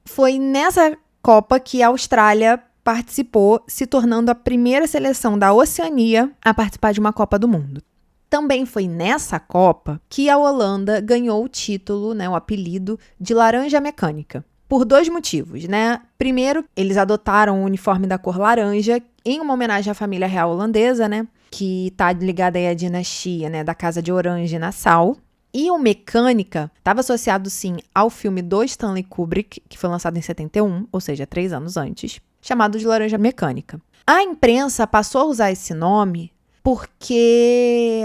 Foi nessa Copa que a Austrália participou, se tornando a primeira seleção da Oceania a participar de uma Copa do Mundo. Também foi nessa Copa que a Holanda ganhou o título, né, o apelido de Laranja Mecânica. Por 2 motivos, né? Primeiro, eles adotaram o uniforme da cor laranja em uma homenagem à família real holandesa, né? Que está ligada aí à dinastia, né, da Casa de Orange-Nassau. E o Mecânica estava associado, sim, ao filme do Stanley Kubrick, que foi lançado em 71, ou seja, 3 anos antes, chamado de Laranja Mecânica. A imprensa passou a usar esse nome porque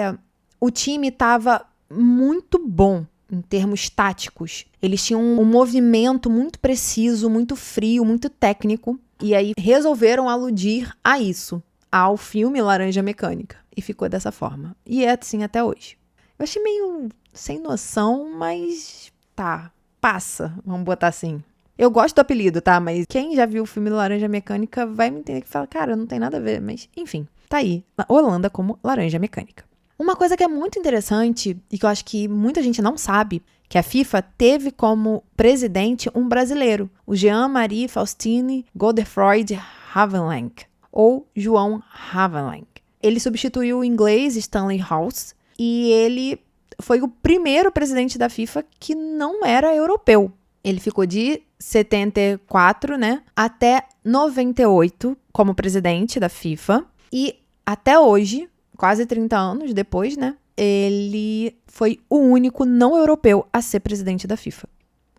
o time estava muito bom em termos táticos. Eles tinham um movimento muito preciso, muito frio, muito técnico. E aí resolveram aludir a isso, ao filme Laranja Mecânica. E ficou dessa forma. E é assim até hoje. Eu achei meio sem noção, mas tá, passa, vamos botar assim. Eu gosto do apelido, tá? Mas quem já viu o filme Laranja Mecânica vai me entender que fala, cara, não tem nada a ver. Mas, enfim, tá aí. Holanda como Laranja Mecânica. Uma coisa que é muito interessante e que eu acho que muita gente não sabe, que a FIFA teve como presidente um brasileiro, o Jean-Marie Faustine Godefroid Havelange, ou João Havelange. Ele substituiu o inglês Stanley House e ele foi o primeiro presidente da FIFA que não era europeu. Ele ficou de 74, né, até 98 como presidente da FIFA e até hoje, quase 30 anos depois, né, ele foi o único não europeu a ser presidente da FIFA.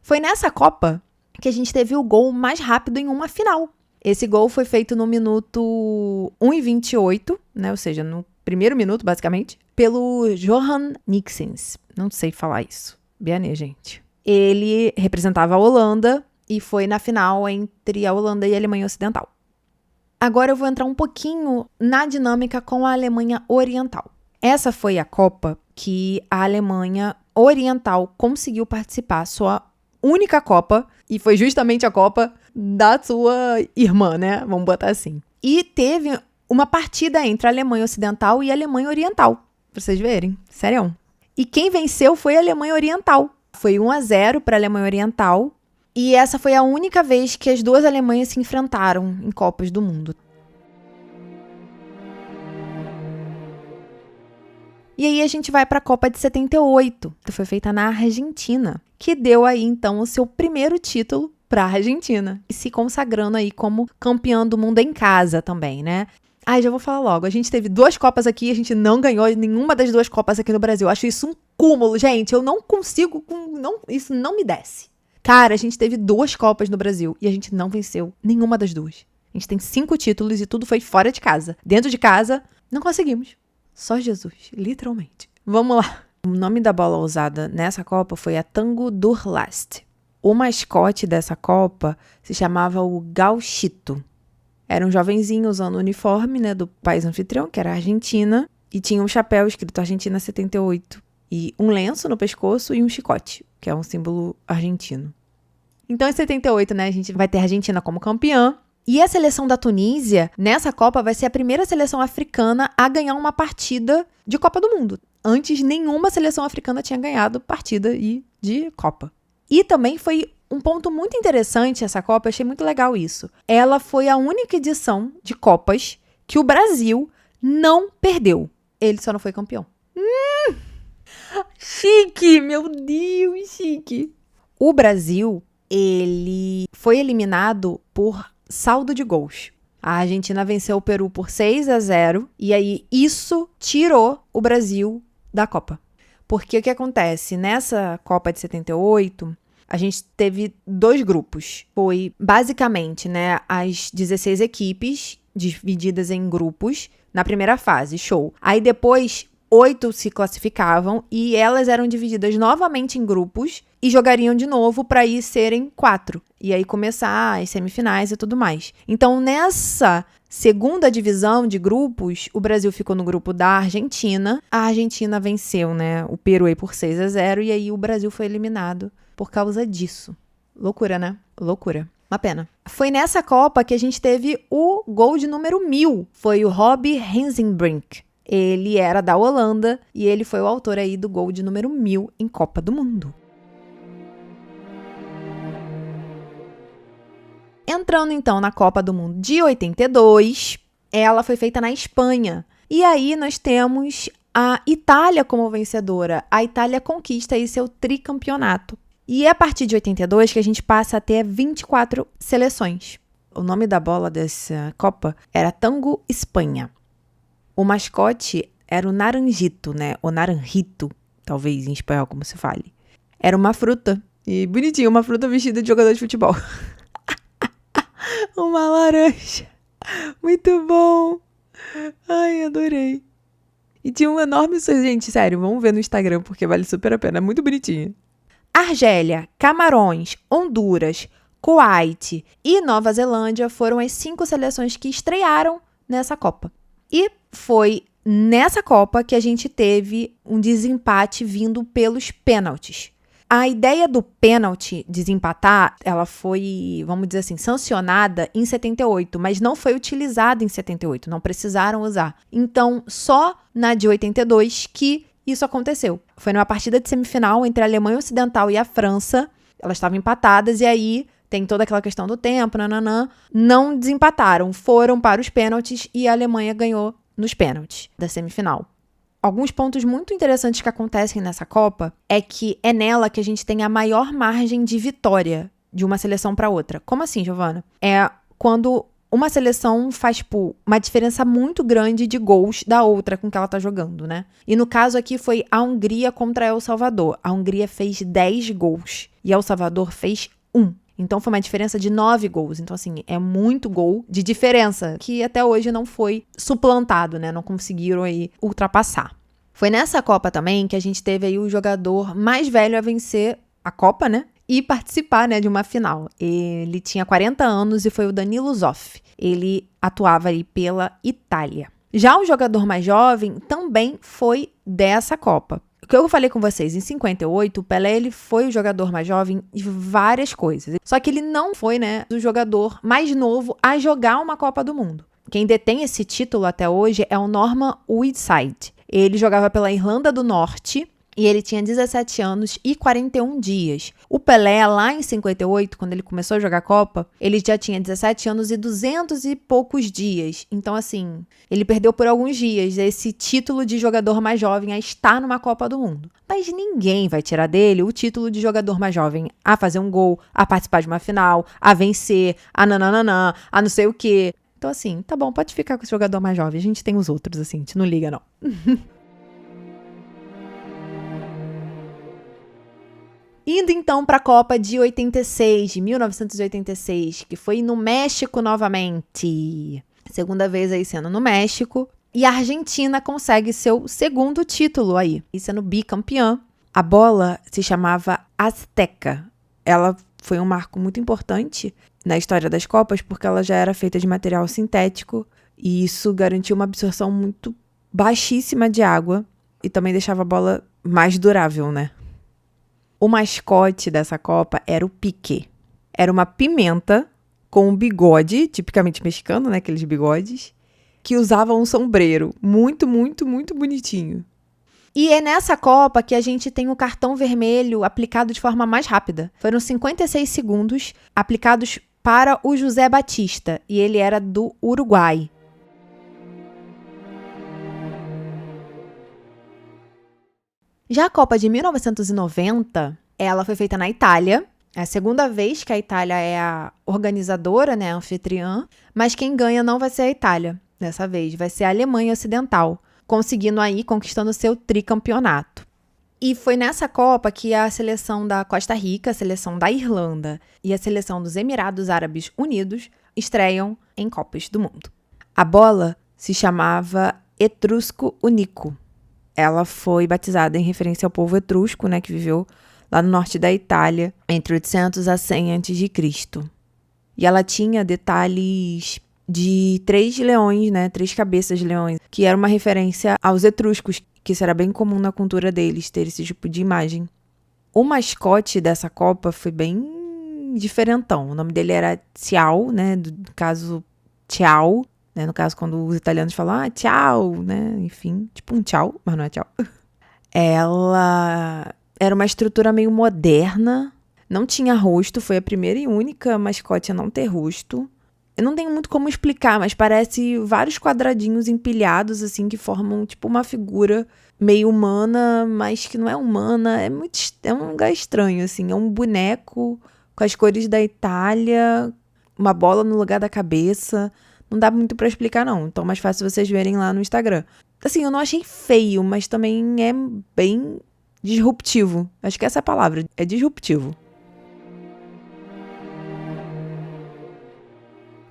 Foi nessa Copa que a gente teve o gol mais rápido em uma final. Esse gol foi feito no minuto 1:28, né, ou seja, no primeiro minuto, basicamente, pelo Johan Nixens. Não sei falar isso. Bianê, gente. Ele representava a Holanda e foi na final entre a Holanda e a Alemanha Ocidental. Agora eu vou entrar um pouquinho na dinâmica com a Alemanha Oriental. Essa foi a Copa que a Alemanha Oriental conseguiu participar, sua única Copa, e foi justamente a Copa da sua irmã, né? Vamos botar assim. E teve uma partida entre a Alemanha Ocidental e a Alemanha Oriental, pra vocês verem, sério. E quem venceu foi a Alemanha Oriental. Foi 1-0 para a Alemanha Oriental. E essa foi a única vez que as duas Alemanhas se enfrentaram em Copas do Mundo. E aí a gente vai para a Copa de 78, que foi feita na Argentina, que deu aí então o seu primeiro título para a Argentina, e se consagrando aí como campeã do mundo em casa também, né? Já vou falar logo, a gente teve 2 Copas aqui, a gente não ganhou nenhuma das 2 Copas aqui no Brasil. Acho isso um cúmulo, gente, eu não consigo, isso não me desce. Cara, a gente teve 2 Copas no Brasil e a gente não venceu nenhuma das 2. A gente tem 5 títulos e tudo foi fora de casa. Dentro de casa, não conseguimos. Só Jesus, literalmente. Vamos lá. O nome da bola usada nessa Copa foi a Tango Durlast. O mascote dessa Copa se chamava o Gauchito. Era um jovenzinho usando o uniforme, né, do país anfitrião, que era a Argentina, e tinha um chapéu escrito Argentina 78, e um lenço no pescoço e um chicote, que é um símbolo argentino. Então, em 78, né, a gente vai ter a Argentina como campeã, e a seleção da Tunísia, nessa Copa, vai ser a primeira seleção africana a ganhar uma partida de Copa do Mundo. Antes, nenhuma seleção africana tinha ganhado partida de Copa. E também foi um ponto muito interessante essa Copa, eu achei muito legal isso. Ela foi a única edição de Copas que o Brasil não perdeu. Ele só não foi campeão. Chique! Meu Deus, chique! O Brasil, ele foi eliminado por saldo de gols. A Argentina venceu o Peru por 6-0 e aí isso tirou o Brasil da Copa. Porque o que acontece? Nessa Copa de 78, a gente teve 2 grupos. Foi basicamente, né, as 16 equipes divididas em grupos. na primeira fase, show. Aí depois, 8 se classificavam e elas eram divididas novamente em grupos e jogariam de novo para aí serem 4. E aí começar as semifinais e tudo mais. Então, nessa segunda divisão de grupos, o Brasil ficou no grupo da Argentina. A Argentina venceu, né, o Peru aí por 6-0 e aí o Brasil foi eliminado por causa disso. Loucura, né? Loucura. Uma pena. Foi nessa Copa que a gente teve o gol de número 1000. Foi o Robbie Hensenbrink. Ele era da Holanda e ele foi o autor aí do gol de número 1000 em Copa do Mundo. Entrando então na Copa do Mundo de 82, ela foi feita na Espanha. E aí nós temos a Itália como vencedora. A Itália conquista aí seu tricampeonato. E é a partir de 82 que a gente passa a ter 24 seleções. O nome da bola dessa Copa era Tango Espanha. O mascote era o naranjito, né? O naranjito, talvez em espanhol como se fale. Era uma fruta. E bonitinho, uma fruta vestida de jogador de futebol. Uma laranja. Muito bom. Ai, adorei. E tinha um enorme... Gente, sério, vamos ver no Instagram, porque vale super a pena. É muito bonitinho. Argélia, Camarões, Honduras, Kuwait e Nova Zelândia foram as 5 seleções que estrearam nessa Copa. E foi nessa Copa que a gente teve um desempate vindo pelos pênaltis. A ideia do pênalti desempatar, ela foi, vamos dizer assim, sancionada em 78, mas não foi utilizada em 78, não precisaram usar. Então, só na de 82 que isso aconteceu. Foi numa partida de semifinal entre a Alemanha Ocidental e a França. Elas estavam empatadas e aí tem toda aquela questão do tempo, não desempataram, foram para os pênaltis e a Alemanha ganhou nos pênaltis da semifinal. Alguns pontos muito interessantes que acontecem nessa Copa é que é nela que a gente tem a maior margem de vitória de uma seleção para outra. Como assim, Giovana? É quando uma seleção faz, uma diferença muito grande de gols da outra com que ela tá jogando, né? E no caso aqui foi a Hungria contra El Salvador. A Hungria fez 10 gols e El Salvador fez 1. Então foi uma diferença de 9 gols. Então, assim, é muito gol de diferença que até hoje não foi suplantado, né? Não conseguiram aí ultrapassar. Foi nessa Copa também que a gente teve aí o jogador mais velho a vencer a Copa, né? E participar, né, de uma final. Ele tinha 40 anos e foi o Danilo Zoff. Ele atuava aí pela Itália. Já o jogador mais jovem também foi dessa Copa. O que eu falei com vocês, em 58, o Pelé ele foi o jogador mais jovem de várias coisas. Só que ele não foi, né, o jogador mais novo a jogar uma Copa do Mundo. Quem detém esse título até hoje é o Norman Whiteside. Ele jogava pela Irlanda do Norte e ele tinha 17 anos e 41 dias. O Pelé, lá em 58, quando ele começou a jogar Copa, ele já tinha 17 anos e 200 e poucos dias. Então, assim, ele perdeu por alguns dias esse título de jogador mais jovem a estar numa Copa do Mundo. Mas ninguém vai tirar dele o título de jogador mais jovem a fazer um gol, a participar de uma final, a vencer, a nananana, a não sei o quê. Então, assim, tá bom, pode ficar com esse jogador mais jovem. A gente tem os outros, assim, a gente não liga, não. Indo então para a Copa de 86, de 1986, que foi no México novamente. Segunda vez aí sendo no México. E a Argentina consegue seu segundo título aí, e sendo bicampeã. A bola se chamava Azteca. Ela foi um marco muito importante na história das Copas, porque ela já era feita de material sintético. E isso garantiu uma absorção muito baixíssima de água. E também deixava a bola mais durável, né? O mascote dessa Copa era o Piqué. Era uma pimenta com um bigode, tipicamente mexicano, né? Aqueles bigodes, que usava um sombreiro. Muito, muito, muito bonitinho. E é nessa Copa que a gente tem o cartão vermelho aplicado de forma mais rápida. Foram 56 segundos aplicados para o José Batista, e ele era do Uruguai. Já a Copa de 1990, ela foi feita na Itália. É a segunda vez que a Itália é a organizadora, né, a anfitriã. Mas quem ganha não vai ser a Itália dessa vez, vai ser a Alemanha Ocidental, conseguindo aí, conquistando seu tricampeonato. E foi nessa Copa que a seleção da Costa Rica, a seleção da Irlanda e a seleção dos Emirados Árabes Unidos estreiam em Copas do Mundo. A bola se chamava Etrusco Unico. Ela foi batizada em referência ao povo etrusco, né, que viveu lá no norte da Itália, entre 800 a 100 a.C. E ela tinha detalhes de 3 leões, né, 3 cabeças de leões, que era uma referência aos etruscos, que isso era bem comum na cultura deles, ter esse tipo de imagem. O mascote dessa Copa foi bem diferentão. O nome dele era Tchau, né, no caso, Tchau, né, no caso quando os italianos falam, tchau, né, enfim, tipo um tchau, mas não é tchau. Ela era uma estrutura meio moderna, não tinha rosto, foi a primeira e única mascote a não ter rosto. Eu não tenho muito como explicar, mas parece vários quadradinhos empilhados, assim, que formam, tipo, uma figura meio humana, mas que não é humana. É um lugar estranho, assim. É um boneco com as cores da Itália, uma bola no lugar da cabeça. Não dá muito pra explicar, não. Então, mais fácil vocês verem lá no Instagram. Assim, eu não achei feio, mas também é bem disruptivo. Acho que essa é a palavra, é disruptivo.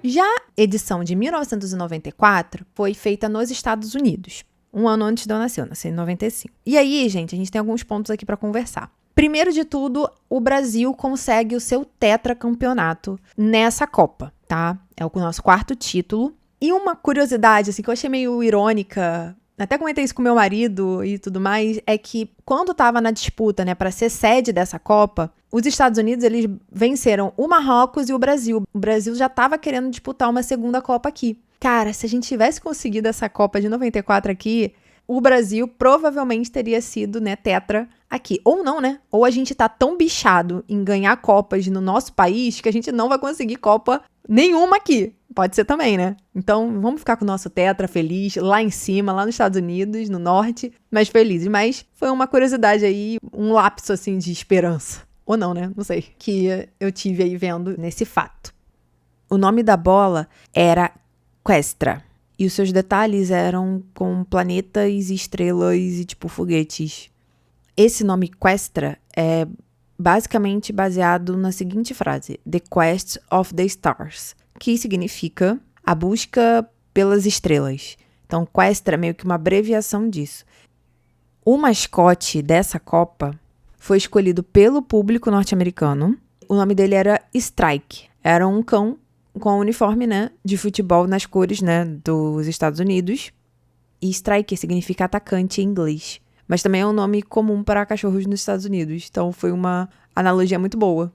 Já a edição de 1994 foi feita nos Estados Unidos, um ano antes de eu nascer, eu nasci em 95. E aí, gente, a gente tem alguns pontos aqui para conversar. Primeiro de tudo, o Brasil consegue o seu tetracampeonato nessa Copa, tá? É o nosso 4º título. E uma curiosidade, assim, que eu achei meio irônica, até comentei isso com meu marido e tudo mais, é que quando tava na disputa, né, para ser sede dessa Copa, os Estados Unidos, eles venceram o Marrocos e o Brasil. O Brasil já tava querendo disputar uma segunda Copa aqui. Cara, se a gente tivesse conseguido essa Copa de 94 aqui, o Brasil provavelmente teria sido, né, tetra aqui. Ou não, né? Ou a gente tá tão bichado em ganhar Copas no nosso país que a gente não vai conseguir Copa nenhuma aqui. Pode ser também, né? Então, vamos ficar com o nosso tetra feliz lá em cima, lá nos Estados Unidos, no norte, mas felizes. Mas foi uma curiosidade aí, um lapso, assim, de esperança. Ou não, né? Não sei. Que eu tive aí vendo nesse fato. O nome da bola era Questra. E os seus detalhes eram com planetas e estrelas e, tipo, foguetes. Esse nome Questra é basicamente baseado na seguinte frase: The Quest of the Stars, que significa a busca pelas estrelas. Então, Questra é meio que uma abreviação disso. O mascote dessa Copa foi escolhido pelo público norte-americano. O nome dele era Strike. Era um cão com uniforme, né, de futebol nas cores, né, dos Estados Unidos. E Strike significa atacante em inglês. Mas também é um nome comum para cachorros nos Estados Unidos. Então foi uma analogia muito boa.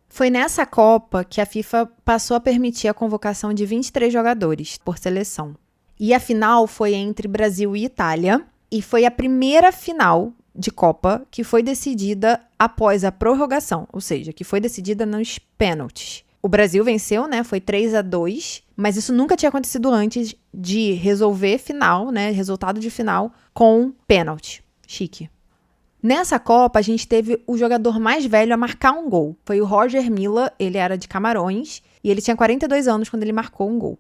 Foi nessa Copa que a FIFA passou a permitir a convocação de 23 jogadores por seleção. E a final foi entre Brasil e Itália. E foi a primeira final de Copa que foi decidida após a prorrogação. Ou seja, que foi decidida nos pênaltis. O Brasil venceu, né? Foi 3-2, mas isso nunca tinha acontecido antes de resolver final, né? Resultado de final com pênalti. Chique. Nessa Copa, a gente teve o jogador mais velho a marcar um gol. Foi o Roger Milla, ele era de Camarões, e ele tinha 42 anos quando ele marcou um gol.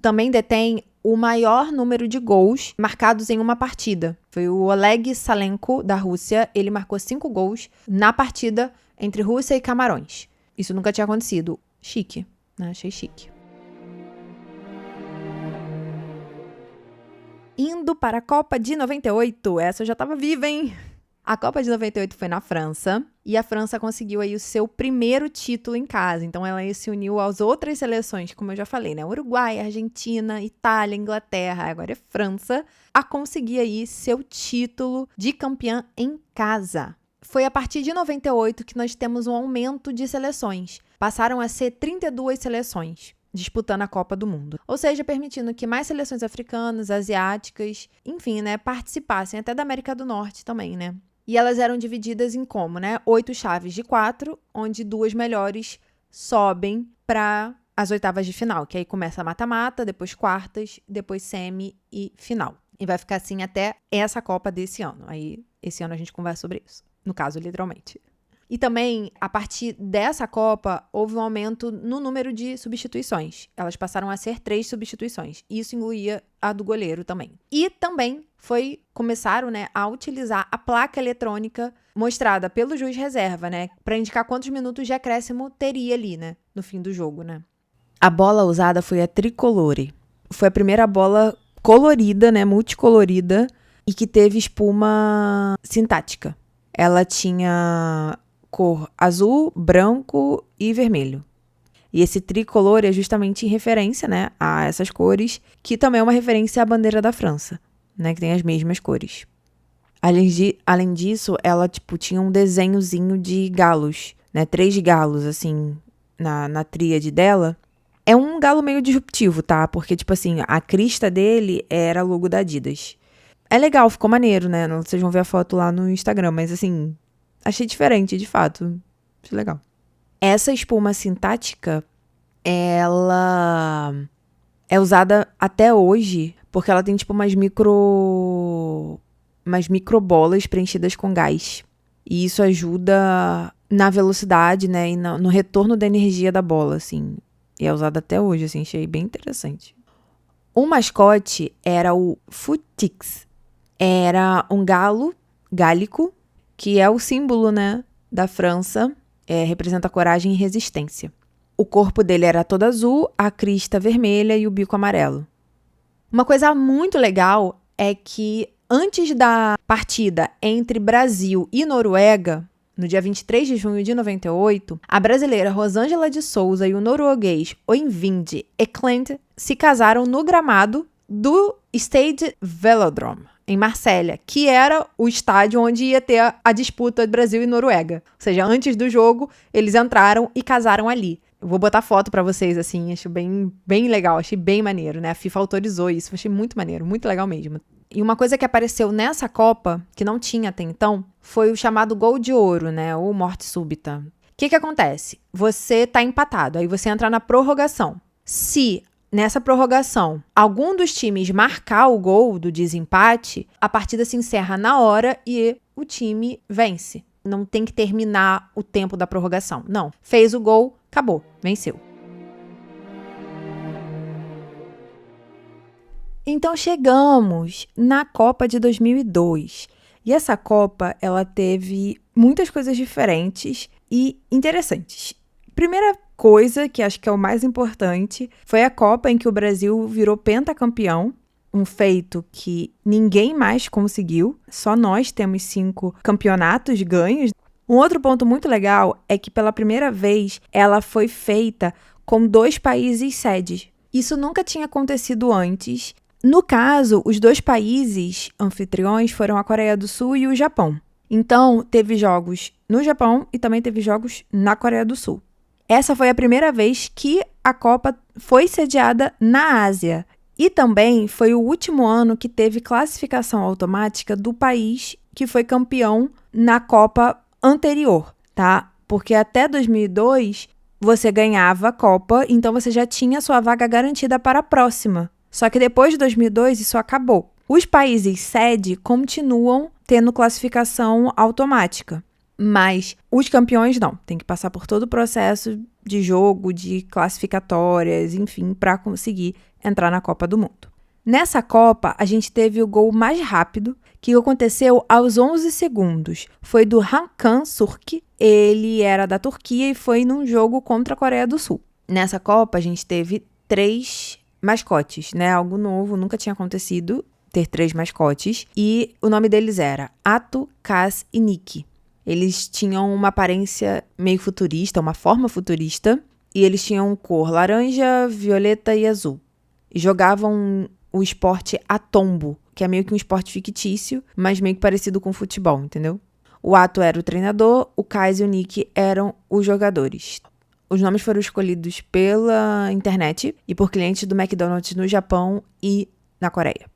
Também detém o maior número de gols marcados em uma partida. Foi o Oleg Salenko, da Rússia, ele marcou 5 gols na partida entre Rússia e Camarões. Isso nunca tinha acontecido. Chique, né? Achei chique. Indo para a Copa de 98, essa eu já tava viva, hein? A Copa de 98 foi na França, e a França conseguiu aí o seu primeiro título em casa. Então ela se uniu às outras seleções, como eu já falei, né? Uruguai, Argentina, Itália, Inglaterra, agora é França, a conseguir aí seu título de campeã em casa. Foi a partir de 98 que nós temos um aumento de seleções. Passaram a ser 32 seleções disputando a Copa do Mundo. Ou seja, permitindo que mais seleções africanas, asiáticas, enfim, né, participassem, até da América do Norte também, né? E elas eram divididas em como, né? 8 chaves de 4, onde 2 melhores sobem para as oitavas de final, que aí começa a mata-mata, depois quartas, depois semi e final. E vai ficar assim até essa Copa desse ano. Aí, esse ano a gente conversa sobre isso. No caso, literalmente. E também, a partir dessa Copa, houve um aumento no número de substituições. Elas passaram a ser 3 substituições. Isso incluía a do goleiro também. E também começaram, né, a utilizar a placa eletrônica mostrada pelo juiz reserva, né, para indicar quantos minutos de acréscimo teria ali, né, no fim do jogo, né. A bola usada foi a tricolore. foi a primeira bola colorida, né, multicolorida, e que teve espuma sintática. Ela tinha cor azul, branco e vermelho. E esse tricolor é justamente em referência, né, a essas cores, que também é uma referência à bandeira da França, né, que tem as mesmas cores. Além disso, ela, tinha um desenhozinho de galos, né, 3 galos, assim, na tríade dela. É um galo meio disruptivo, tá? Porque, a crista dele era logo da Adidas. É legal, ficou maneiro, né? Vocês vão ver a foto lá no Instagram, mas, achei diferente, de fato. Achei legal. Essa espuma sintática, ela é usada até hoje porque ela tem, umas microbolas preenchidas com gás. E isso ajuda na velocidade, né? E no retorno da energia da bola, assim. E é usado até hoje, assim, achei bem interessante. O mascote era o Futix. Era um galo gálico, que é o símbolo, né, da França. Representa coragem e resistência. O corpo dele era todo azul, a crista vermelha e o bico amarelo. Uma coisa muito legal é que antes da partida entre Brasil e Noruega, no dia 23 de junho de 98, a brasileira Rosângela de Souza e o norueguês Øyvind Eklund se casaram no gramado do Stade Velodrome, em Marsella, que era o estádio onde ia ter a disputa de Brasil e Noruega. Ou seja, antes do jogo, eles entraram e casaram ali. Eu vou botar foto pra vocês, assim, acho bem legal, achei bem maneiro, né? A FIFA autorizou isso, achei muito maneiro, muito legal mesmo. E uma coisa que apareceu nessa Copa, que não tinha até então, foi o chamado gol de ouro, né? Ou morte súbita. O que acontece? Você tá empatado, aí você entra na prorrogação. Se nessa prorrogação algum dos times marcar o gol do desempate, a partida se encerra na hora e o time vence. Não tem que terminar o tempo da prorrogação. Não. Fez o gol, acabou. Venceu. Então chegamos na Copa de 2002. E essa Copa, ela teve muitas coisas diferentes e interessantes. Primeira coisa, que acho que é o mais importante, foi a Copa em que o Brasil virou pentacampeão. Um feito que ninguém mais conseguiu. Só nós temos 5 campeonatos ganhos. Um outro ponto muito legal é que pela primeira vez ela foi feita com 2 países sedes. Isso nunca tinha acontecido antes. No caso, os 2 países anfitriões foram a Coreia do Sul e o Japão. Então, teve jogos no Japão e também teve jogos na Coreia do Sul. Essa foi a primeira vez que a Copa foi sediada na Ásia. E também foi o último ano que teve classificação automática do país que foi campeão na Copa anterior, tá? Porque até 2002 você ganhava a Copa, então você já tinha sua vaga garantida para a próxima. Só que depois de 2002 isso acabou. Os países sede continuam tendo classificação automática, mas os campeões não. Tem que passar por todo o processo de jogo, de classificatórias, enfim, para conseguir entrar na Copa do Mundo. Nessa Copa, a gente teve o gol mais rápido, que aconteceu aos 11 segundos. Foi do Hakan Surk, ele era da Turquia e foi num jogo contra a Coreia do Sul. Nessa Copa, a gente teve 3 mascotes, né? Algo novo, nunca tinha acontecido ter 3 mascotes. E o nome deles era Atu, Kaz e Nick. Eles tinham uma aparência meio futurista, uma forma futurista, e eles tinham cor laranja, violeta e azul. E jogavam o esporte a tombo, que é meio que um esporte fictício, mas meio que parecido com futebol, entendeu? O Ato era o treinador, o Kaz e o Nick eram os jogadores. Os nomes foram escolhidos pela internet e por clientes do McDonald's no Japão e na Coreia.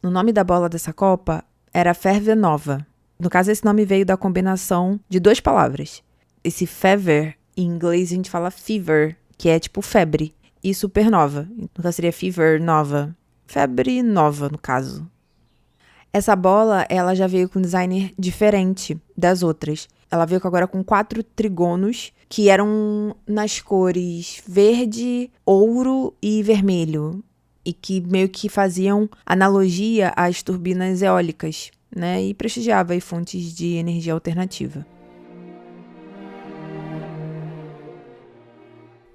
O nome da bola dessa Copa era Fervenova. No caso, esse nome veio da combinação de 2 palavras. Esse fever, em inglês a gente fala fever, que é tipo febre, e supernova. Então seria fever nova. Febre nova, no caso. Essa bola, ela já veio com um design diferente das outras. Ela veio agora com 4 trigonos, que eram nas cores verde, ouro e vermelho. E que meio que faziam analogia às turbinas eólicas, né? E prestigiava aí fontes de energia alternativa.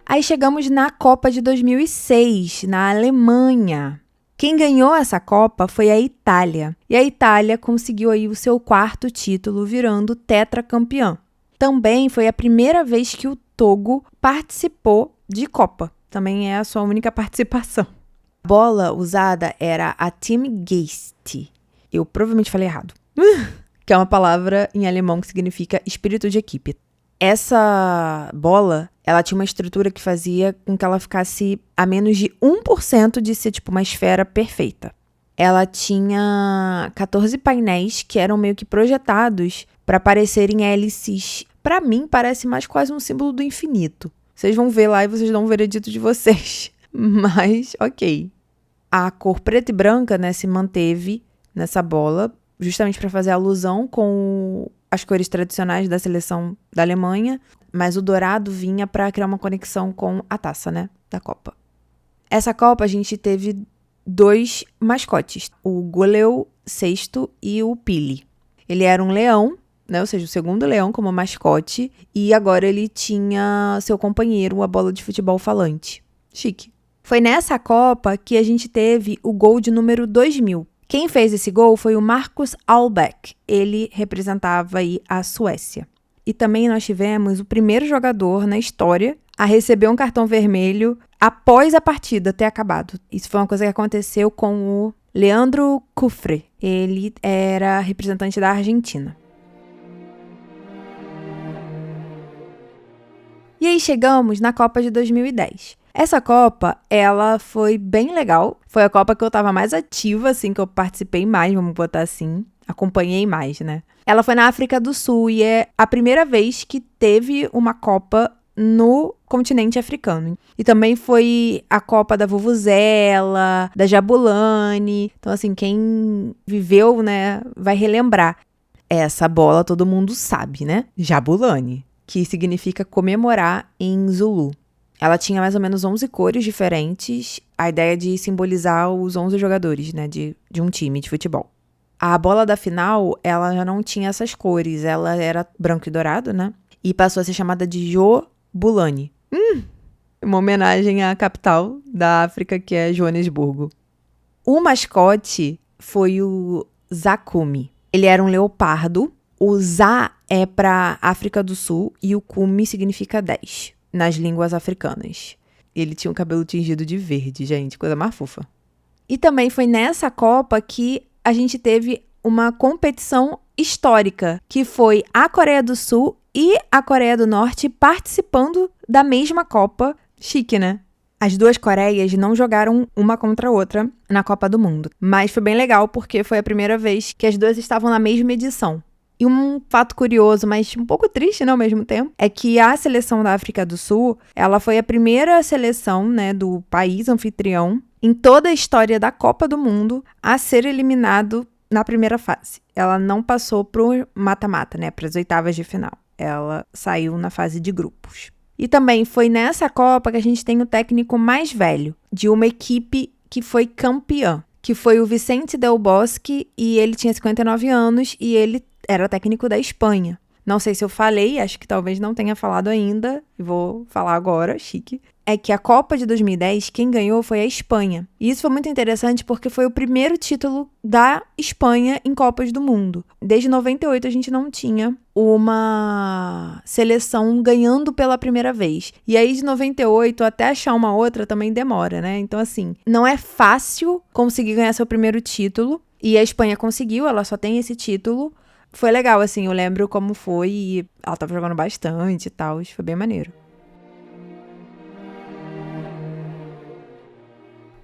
Aí chegamos na Copa de 2006, na Alemanha. Quem ganhou essa Copa foi a Itália. E a Itália conseguiu aí o seu 4º título, virando tetracampeã. Também foi a primeira vez que o Togo participou de Copa. Também é a sua única participação. A bola usada era a Teamgeist. Eu provavelmente falei errado. Que é uma palavra em alemão que significa espírito de equipe. Essa bola, ela tinha uma estrutura que fazia com que ela ficasse a menos de 1% de ser tipo uma esfera perfeita. Ela tinha 14 painéis que eram meio que projetados para parecerem hélices. Para mim, parece mais quase um símbolo do infinito. Vocês vão ver lá e vocês dão um veredito de vocês. Mas, ok. A cor preta e branca, né, se manteve nessa bola, justamente para fazer alusão com as cores tradicionais da seleção da Alemanha, mas o dourado vinha para criar uma conexão com a taça, né, da Copa. Essa Copa a gente teve 2 mascotes, o Goleu VI e o Pili. Ele era um leão, né, ou seja, o segundo leão como mascote, e agora ele tinha seu companheiro, a bola de futebol falante. Chique. Foi nessa Copa que a gente teve o gol de número 2000. Quem fez esse gol foi o Marcus Albeck. Ele representava aí a Suécia. E também nós tivemos o primeiro jogador na história a receber um cartão vermelho após a partida ter acabado. Isso foi uma coisa que aconteceu com o Leandro Cufré. Ele era representante da Argentina. E aí chegamos na Copa de 2010. Essa Copa, ela foi bem legal. Foi a Copa que eu tava mais ativa, assim, que eu participei mais, vamos botar assim. Acompanhei mais, né? Ela foi na África do Sul e é a primeira vez que teve uma Copa no continente africano. E também foi a Copa da Vuvuzela, da Jabulani. Então, assim, quem viveu, né, vai relembrar. Essa bola todo mundo sabe, né? Jabulani, que significa comemorar em Zulu. Ela tinha mais ou menos 11 cores diferentes, a ideia de simbolizar os 11 jogadores, né, de um time de futebol. A bola da final, ela já não tinha essas cores, ela era branco e dourado, né, e passou a ser chamada de Jobulani. Uma homenagem à capital da África, que é Joanesburgo. O mascote foi o Zakumi. Ele era um leopardo. O Za é para África do Sul e o Kumi significa 10. Nas línguas africanas. Ele tinha o cabelo tingido de verde, gente, coisa mais fofa. E também foi nessa Copa que a gente teve uma competição histórica, que foi a Coreia do Sul e a Coreia do Norte participando da mesma Copa. Chique, né? As 2 Coreias não jogaram uma contra a outra na Copa do Mundo, mas foi bem legal porque foi a primeira vez que as 2 estavam na mesma edição. E um fato curioso, mas um pouco triste, né, ao mesmo tempo, é que a seleção da África do Sul, ela foi a primeira seleção, né, do país anfitrião em toda a história da Copa do Mundo a ser eliminado na primeira fase. Ela não passou pro mata-mata, né, para as oitavas de final. Ela saiu na fase de grupos. E também foi nessa Copa que a gente tem o técnico mais velho de uma equipe que foi campeã, que foi o Vicente Del Bosque, e ele tinha 59 anos e ele era técnico da Espanha. Não sei se eu falei, acho que talvez não tenha falado ainda, e vou falar agora, chique. É que a Copa de 2010, quem ganhou foi a Espanha. E isso foi muito interessante porque foi o primeiro título da Espanha em Copas do Mundo. Desde 98 a gente não tinha uma seleção ganhando pela primeira vez. E aí de 98 até achar uma outra também demora, né? Então assim, não é fácil conseguir ganhar seu primeiro título. E a Espanha conseguiu, ela só tem esse título. Foi legal, assim, eu lembro como foi e ela tava jogando bastante e tal, foi bem maneiro.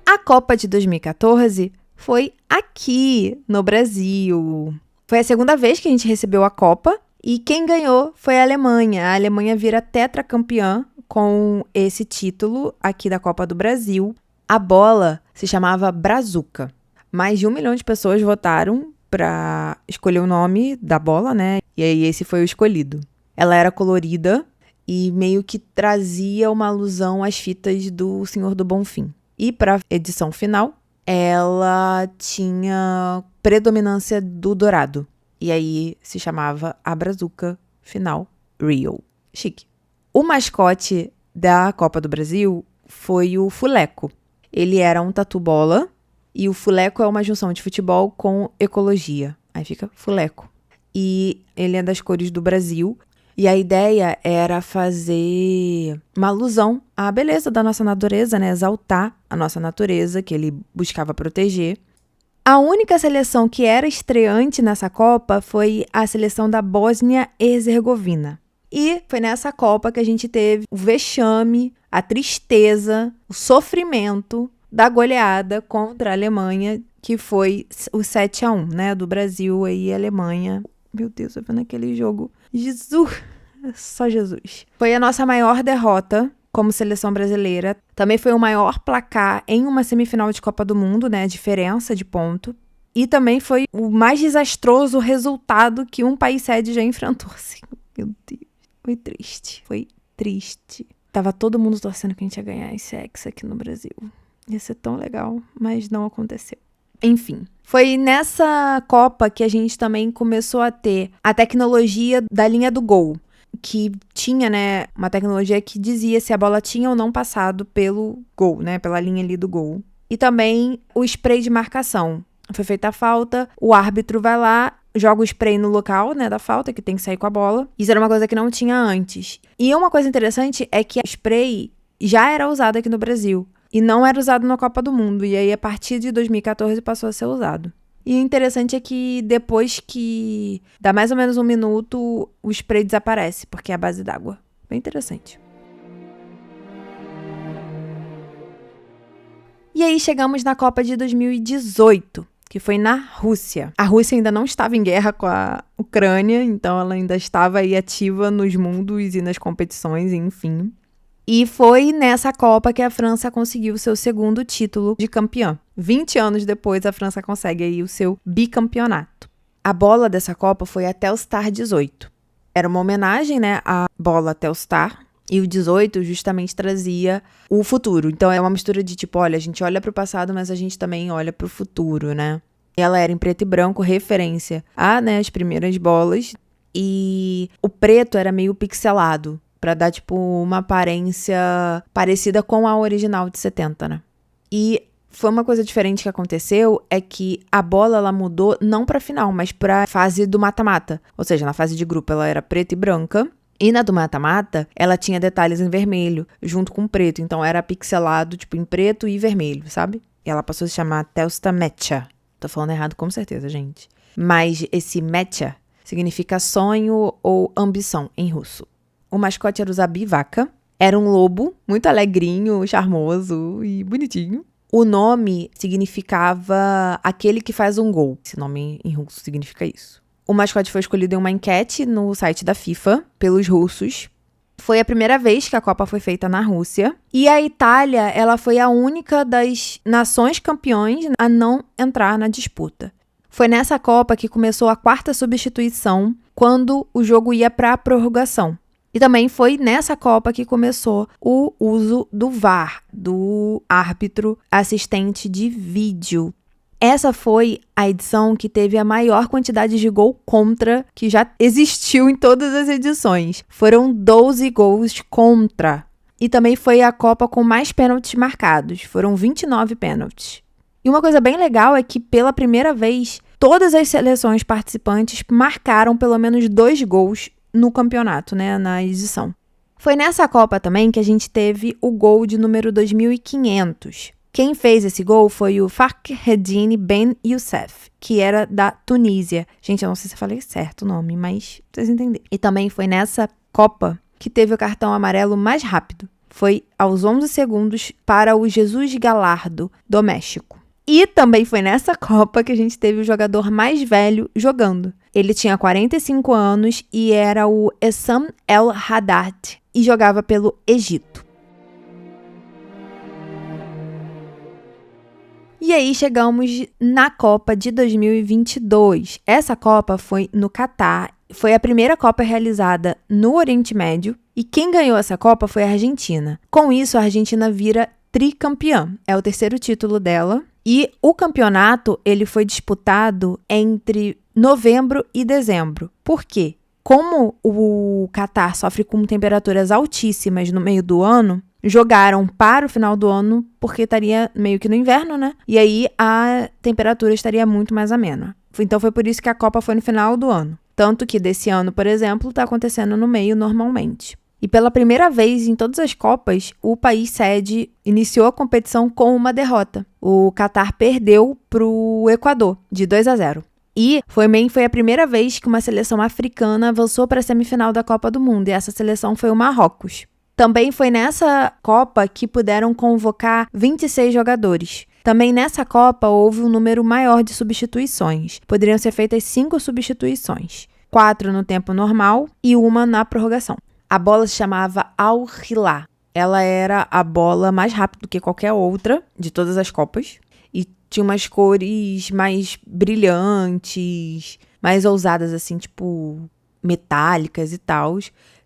A Copa de 2014 foi aqui, no Brasil. Foi a segunda vez que a gente recebeu a Copa e quem ganhou foi a Alemanha. A Alemanha vira tetracampeã com esse título aqui da Copa do Brasil. A bola se chamava Brazuca. Mais de 1 milhão de pessoas votaram para escolher o nome da bola, né? E aí esse foi o escolhido. Ela era colorida e meio que trazia uma alusão às fitas do Senhor do Bonfim. E para a edição final, ela tinha predominância do dourado. E aí se chamava a Brazuca Final Rio. Chique. O mascote da Copa do Brasil foi o fuleco. Ele era um tatu-bola e o fuleco é uma junção de futebol com ecologia. Aí fica fuleco. E ele é das cores do Brasil. E a ideia era fazer uma alusão à beleza da nossa natureza, né? Exaltar a nossa natureza, que ele buscava proteger. A única seleção que era estreante nessa Copa foi a seleção da Bósnia-Herzegovina. E foi nessa Copa que a gente teve o vexame, a tristeza, o sofrimento da goleada contra a Alemanha, que foi o 7-1, né? Do Brasil e Alemanha. Meu Deus, eu vendo aquele jogo. Jesus! Só Jesus. Foi a nossa maior derrota como seleção brasileira. Também foi o maior placar em uma semifinal de Copa do Mundo, né? A diferença de ponto. E também foi o mais desastroso resultado que um país sede já enfrentou. Assim, meu Deus. Foi triste. Foi triste. Tava todo mundo torcendo que a gente ia ganhar esse Hexa aqui no Brasil. Ia ser tão legal, mas não aconteceu. Enfim, foi nessa Copa que a gente também começou a ter a tecnologia da linha do gol, que tinha, né, uma tecnologia que dizia se a bola tinha ou não passado pelo gol, né, pela linha ali do gol. E também o spray de marcação. Foi feita a falta, o árbitro vai lá, joga o spray no local, né, da falta, que tem que sair com a bola. Isso era uma coisa que não tinha antes. E uma coisa interessante é que o spray já era usado aqui no Brasil. E não era usado na Copa do Mundo. E aí, a partir de 2014, passou a ser usado. E o interessante é que depois que dá mais ou menos 1 minuto, o spray desaparece, porque é a base d'água. Bem interessante. E aí, chegamos na Copa de 2018, que foi na Rússia. A Rússia ainda não estava em guerra com a Ucrânia, então ela ainda estava aí ativa nos mundos e nas competições, enfim. E foi nessa Copa que a França conseguiu o seu segundo título de campeã. 20 anos depois, a França consegue aí o seu bicampeonato. A bola dessa Copa foi a Telstar 18. Era uma homenagem, né, à bola Telstar. E o 18 justamente trazia o futuro. Então, é uma mistura de tipo, olha, a gente olha para o passado, mas a gente também olha para o futuro, né? E ela era em preto e branco, referência a, né, as primeiras bolas. E o preto era meio pixelado, pra dar, tipo, uma aparência parecida com a original de 70, né? E foi uma coisa diferente que aconteceu, é que a bola, ela mudou não pra final, mas pra fase do mata-mata. Ou seja, na fase de grupo ela era preta e branca, e na do mata-mata ela tinha detalhes em vermelho, junto com preto. Então era pixelado, tipo, em preto e vermelho, sabe? E ela passou a se chamar Telstar Mecha. Tô falando errado com certeza, gente. Mas esse Mecha significa sonho ou ambição em russo. O mascote era o Zabi Vaca. Era um lobo muito alegrinho, charmoso e bonitinho. O nome significava aquele que faz um gol. Esse nome em russo significa isso. O mascote foi escolhido em uma enquete no site da FIFA pelos russos. Foi a primeira vez que a Copa foi feita na Rússia. E a Itália, ela foi a única das nações campeões a não entrar na disputa. Foi nessa Copa que começou a 4ª substituição, quando o jogo ia para a prorrogação. E também foi nessa Copa que começou o uso do VAR, do árbitro assistente de vídeo. Essa foi a edição que teve a maior quantidade de gol contra que já existiu em todas as edições. Foram 12 gols contra. E também foi a Copa com mais pênaltis marcados. Foram 29 pênaltis. E uma coisa bem legal é que, pela primeira vez, todas as seleções participantes marcaram pelo menos 2 gols no campeonato, né, na edição. Foi nessa Copa também que a gente teve o gol de número 2500. Quem fez esse gol foi o Fakhreddine Ben Youssef, que era da Tunísia. Gente, eu não sei se eu falei certo o nome, mas vocês entenderam. E também foi nessa Copa que teve o cartão amarelo mais rápido. Foi aos 11 segundos para o Jesus Gallardo, do México. E também foi nessa Copa que a gente teve o jogador mais velho jogando. Ele tinha 45 anos e era o Essam El Haddad e jogava pelo Egito. E aí chegamos na Copa de 2022. Essa Copa foi no Catar, foi a primeira Copa realizada no Oriente Médio e quem ganhou essa Copa foi a Argentina. Com isso, a Argentina vira tricampeã. É o 3º título dela. E o campeonato, ele foi disputado entre novembro e dezembro. Por quê? Como o Catar sofre com temperaturas altíssimas no meio do ano, jogaram para o final do ano porque estaria meio que no inverno, né? E aí a temperatura estaria muito mais amena. Então foi por isso que a Copa foi no final do ano. Tanto que desse ano, por exemplo, está acontecendo no meio normalmente. E pela primeira vez em todas as Copas, o país sede iniciou a competição com uma derrota. O Catar perdeu para o Equador, de 2-0. E foi a primeira vez que uma seleção africana avançou para a semifinal da Copa do Mundo, e essa seleção foi o Marrocos. Também foi nessa Copa que puderam convocar 26 jogadores. Também nessa Copa houve um número maior de substituições. Poderiam ser feitas 5 substituições. 4 no tempo normal e 1 na prorrogação. A bola se chamava Al Hilal. Ela era a bola mais rápida do que qualquer outra de todas as Copas. E tinha umas cores mais brilhantes, mais ousadas, assim, tipo metálicas e tal,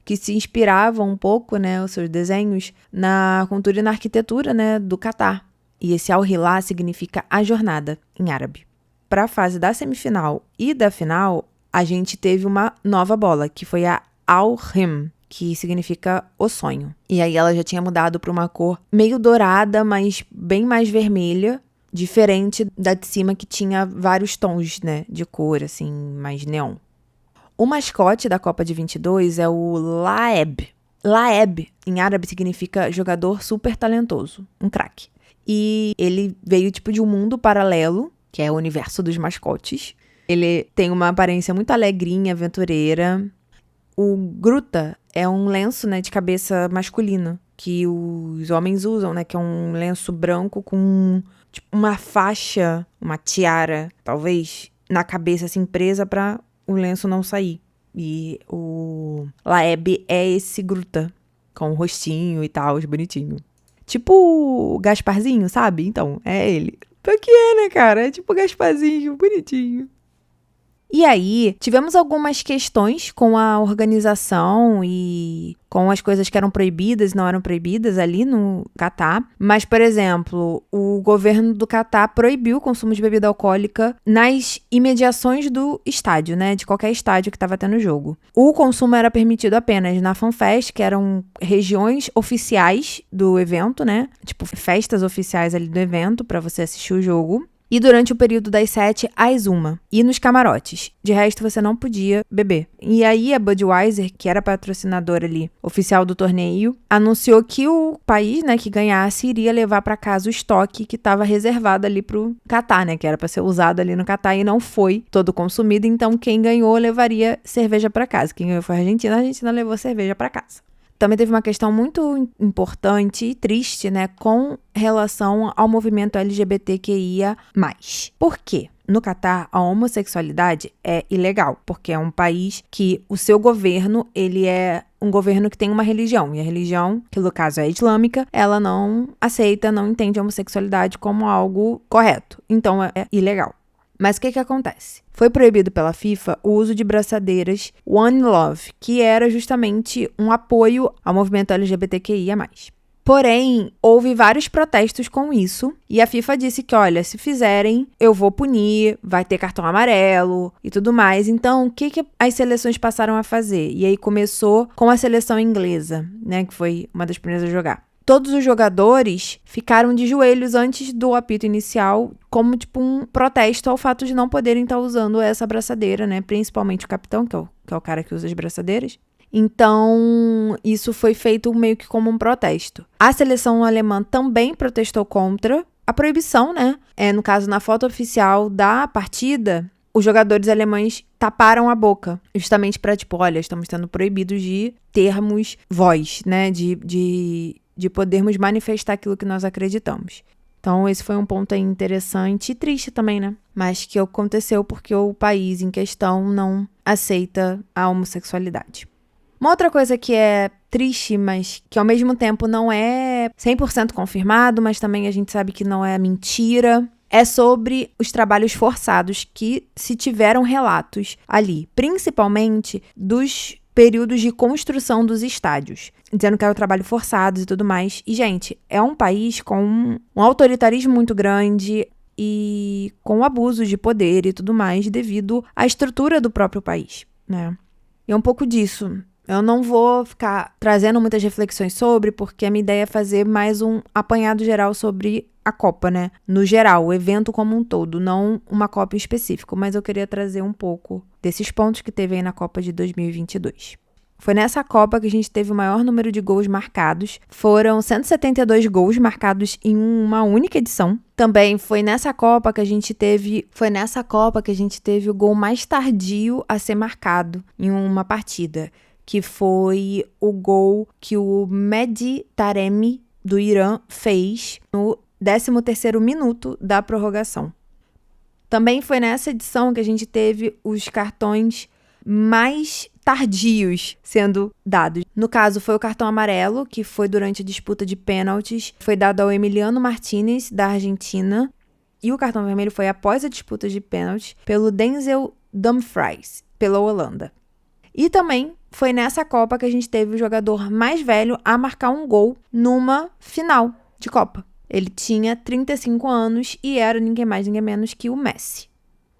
que se inspiravam um pouco, né, os seus desenhos, na cultura e na arquitetura, né, do Catar. E esse Al Hilal significa a jornada, em árabe. Para a fase da semifinal e da final, a gente teve uma nova bola, que foi a Al Rim, que significa o sonho. E aí ela já tinha mudado para uma cor meio dourada, mas bem mais vermelha, diferente da de cima que tinha vários tons, né, de cor, assim, mais neon. O mascote da Copa de 22 é o Laeb. Laeb, em árabe, significa jogador super talentoso, um craque. E ele veio tipo de um mundo paralelo, que é o universo dos mascotes. Ele tem uma aparência muito alegrinha, aventureira. O Gruta é um lenço, né, de cabeça masculino, que os homens usam, né, que é um lenço branco com tipo, uma faixa, uma tiara, talvez, na cabeça, assim, presa para o lenço não sair. E o Laeb é esse Gruta, com o rostinho e tal, bonitinho. Tipo o Gasparzinho, sabe? Então, é ele. Pior que é, né, cara? É tipo o Gasparzinho, bonitinho. E aí, tivemos algumas questões com a organização e com as coisas que eram proibidas e não eram proibidas ali no Catar. Mas, por exemplo, o governo do Catar proibiu o consumo de bebida alcoólica nas imediações do estádio, né? De qualquer estádio que estava tendo jogo. O consumo era permitido apenas na FanFest, que eram regiões oficiais do evento, né? Tipo, festas oficiais ali do evento para você assistir o jogo. E durante o período das 7 às 1. E nos camarotes. De resto, você não podia beber. E aí, a Budweiser, que era patrocinadora ali, oficial do torneio, anunciou que o país, né, que ganhasse iria levar para casa o estoque que estava reservado ali pro Catar, né, que era para ser usado ali no Catar e não foi todo consumido. Então, quem ganhou levaria cerveja para casa. Quem ganhou foi a Argentina levou cerveja para casa. Também teve uma questão muito importante e triste, né, com relação ao movimento LGBTQIA+. Por quê? No Catar, a homossexualidade é ilegal, porque é um país que o seu governo, ele é um governo que tem uma religião, e a religião, que no caso é islâmica, ela não aceita, não entende a homossexualidade como algo correto. Então, é ilegal. Mas o que acontece? Foi proibido pela FIFA o uso de braçadeiras One Love, que era justamente um apoio ao movimento LGBTQIA+. Porém, houve vários protestos com isso, e a FIFA disse que, olha, se fizerem, eu vou punir, vai ter cartão amarelo e tudo mais. Então, o que as seleções passaram a fazer? E aí começou com a seleção inglesa, né, que foi uma das primeiras a jogar. Todos os jogadores ficaram de joelhos antes do apito inicial, como tipo um protesto ao fato de não poderem estar usando essa braçadeira, né? Principalmente o capitão, que é o cara que usa as braçadeiras. Então, isso foi feito meio que como um protesto. A seleção alemã também protestou contra a proibição, né? No caso, na foto oficial da partida, os jogadores alemães taparam a boca, justamente para, tipo, olha, estamos sendo proibidos de termos voz, né? De podermos manifestar aquilo que nós acreditamos. Então, esse foi um ponto aí interessante e triste também, né? Mas que aconteceu porque o país em questão não aceita a homossexualidade. Uma outra coisa que é triste, mas que ao mesmo tempo não é 100% confirmado, mas também a gente sabe que não é mentira, é sobre os trabalhos forçados que se tiveram relatos ali, principalmente dos períodos de construção dos estádios, dizendo que era o trabalho forçado e tudo mais. E, gente, é um país com um autoritarismo muito grande e com abuso de poder e tudo mais devido à estrutura do próprio país, né? E é um pouco disso. Eu não vou ficar trazendo muitas reflexões sobre, porque a minha ideia é fazer mais um apanhado geral sobre a Copa, né? No geral, o evento como um todo, não uma Copa em específico, mas eu queria trazer um pouco desses pontos que teve aí na Copa de 2022. Foi nessa Copa que a gente teve o maior número de gols marcados. Foram 172 gols marcados em uma única edição. Também foi nessa Copa que a gente teve o gol mais tardio a ser marcado em uma partida, que foi o gol que o Mehdi Taremi do Irã fez no 13º minuto da prorrogação. Também foi nessa edição que a gente teve os cartões mais tardios sendo dados. No caso, foi o cartão amarelo, que foi durante a disputa de pênaltis, foi dado ao Emiliano Martinez, da Argentina, e o cartão vermelho foi após a disputa de pênaltis pelo Denzel Dumfries, pela Holanda. E também foi nessa Copa que a gente teve o jogador mais velho a marcar um gol numa final de Copa. Ele tinha 35 anos e era ninguém mais, ninguém menos que o Messi.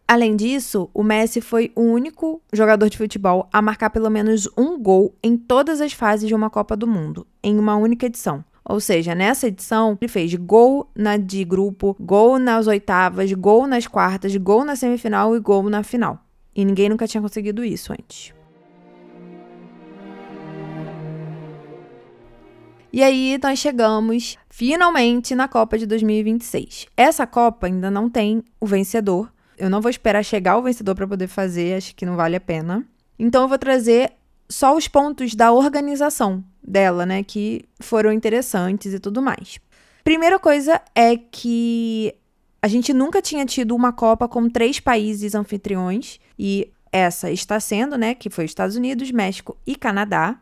Além disso, o Messi foi o único jogador de futebol a marcar pelo menos um gol em todas as fases de uma Copa do Mundo, em uma única edição. Ou seja, nessa edição, ele fez gol na de grupo, gol nas oitavas, gol nas quartas, gol na semifinal e gol na final. E ninguém nunca tinha conseguido isso antes. E aí, nós chegamos finalmente na Copa de 2026. Essa Copa ainda não tem o vencedor. Eu não vou esperar chegar o vencedor para poder fazer, acho que não vale a pena. Então, eu vou trazer só os pontos da organização dela, né, que foram interessantes e tudo mais. Primeira coisa é que a gente nunca tinha tido uma Copa com 3 países anfitriões, e essa está sendo, né, que foi Estados Unidos, México e Canadá.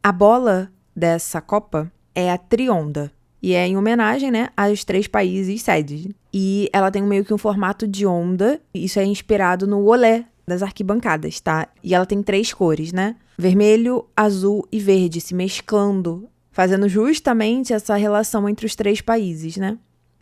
A bola dessa Copa é a Trionda. E é em homenagem, né, aos 3 países sedes. E ela tem meio que um formato de onda. Isso é inspirado no olé das arquibancadas, tá? E ela tem 3 cores, né? Vermelho, azul e verde, se mesclando, fazendo justamente essa relação entre os 3 países, né?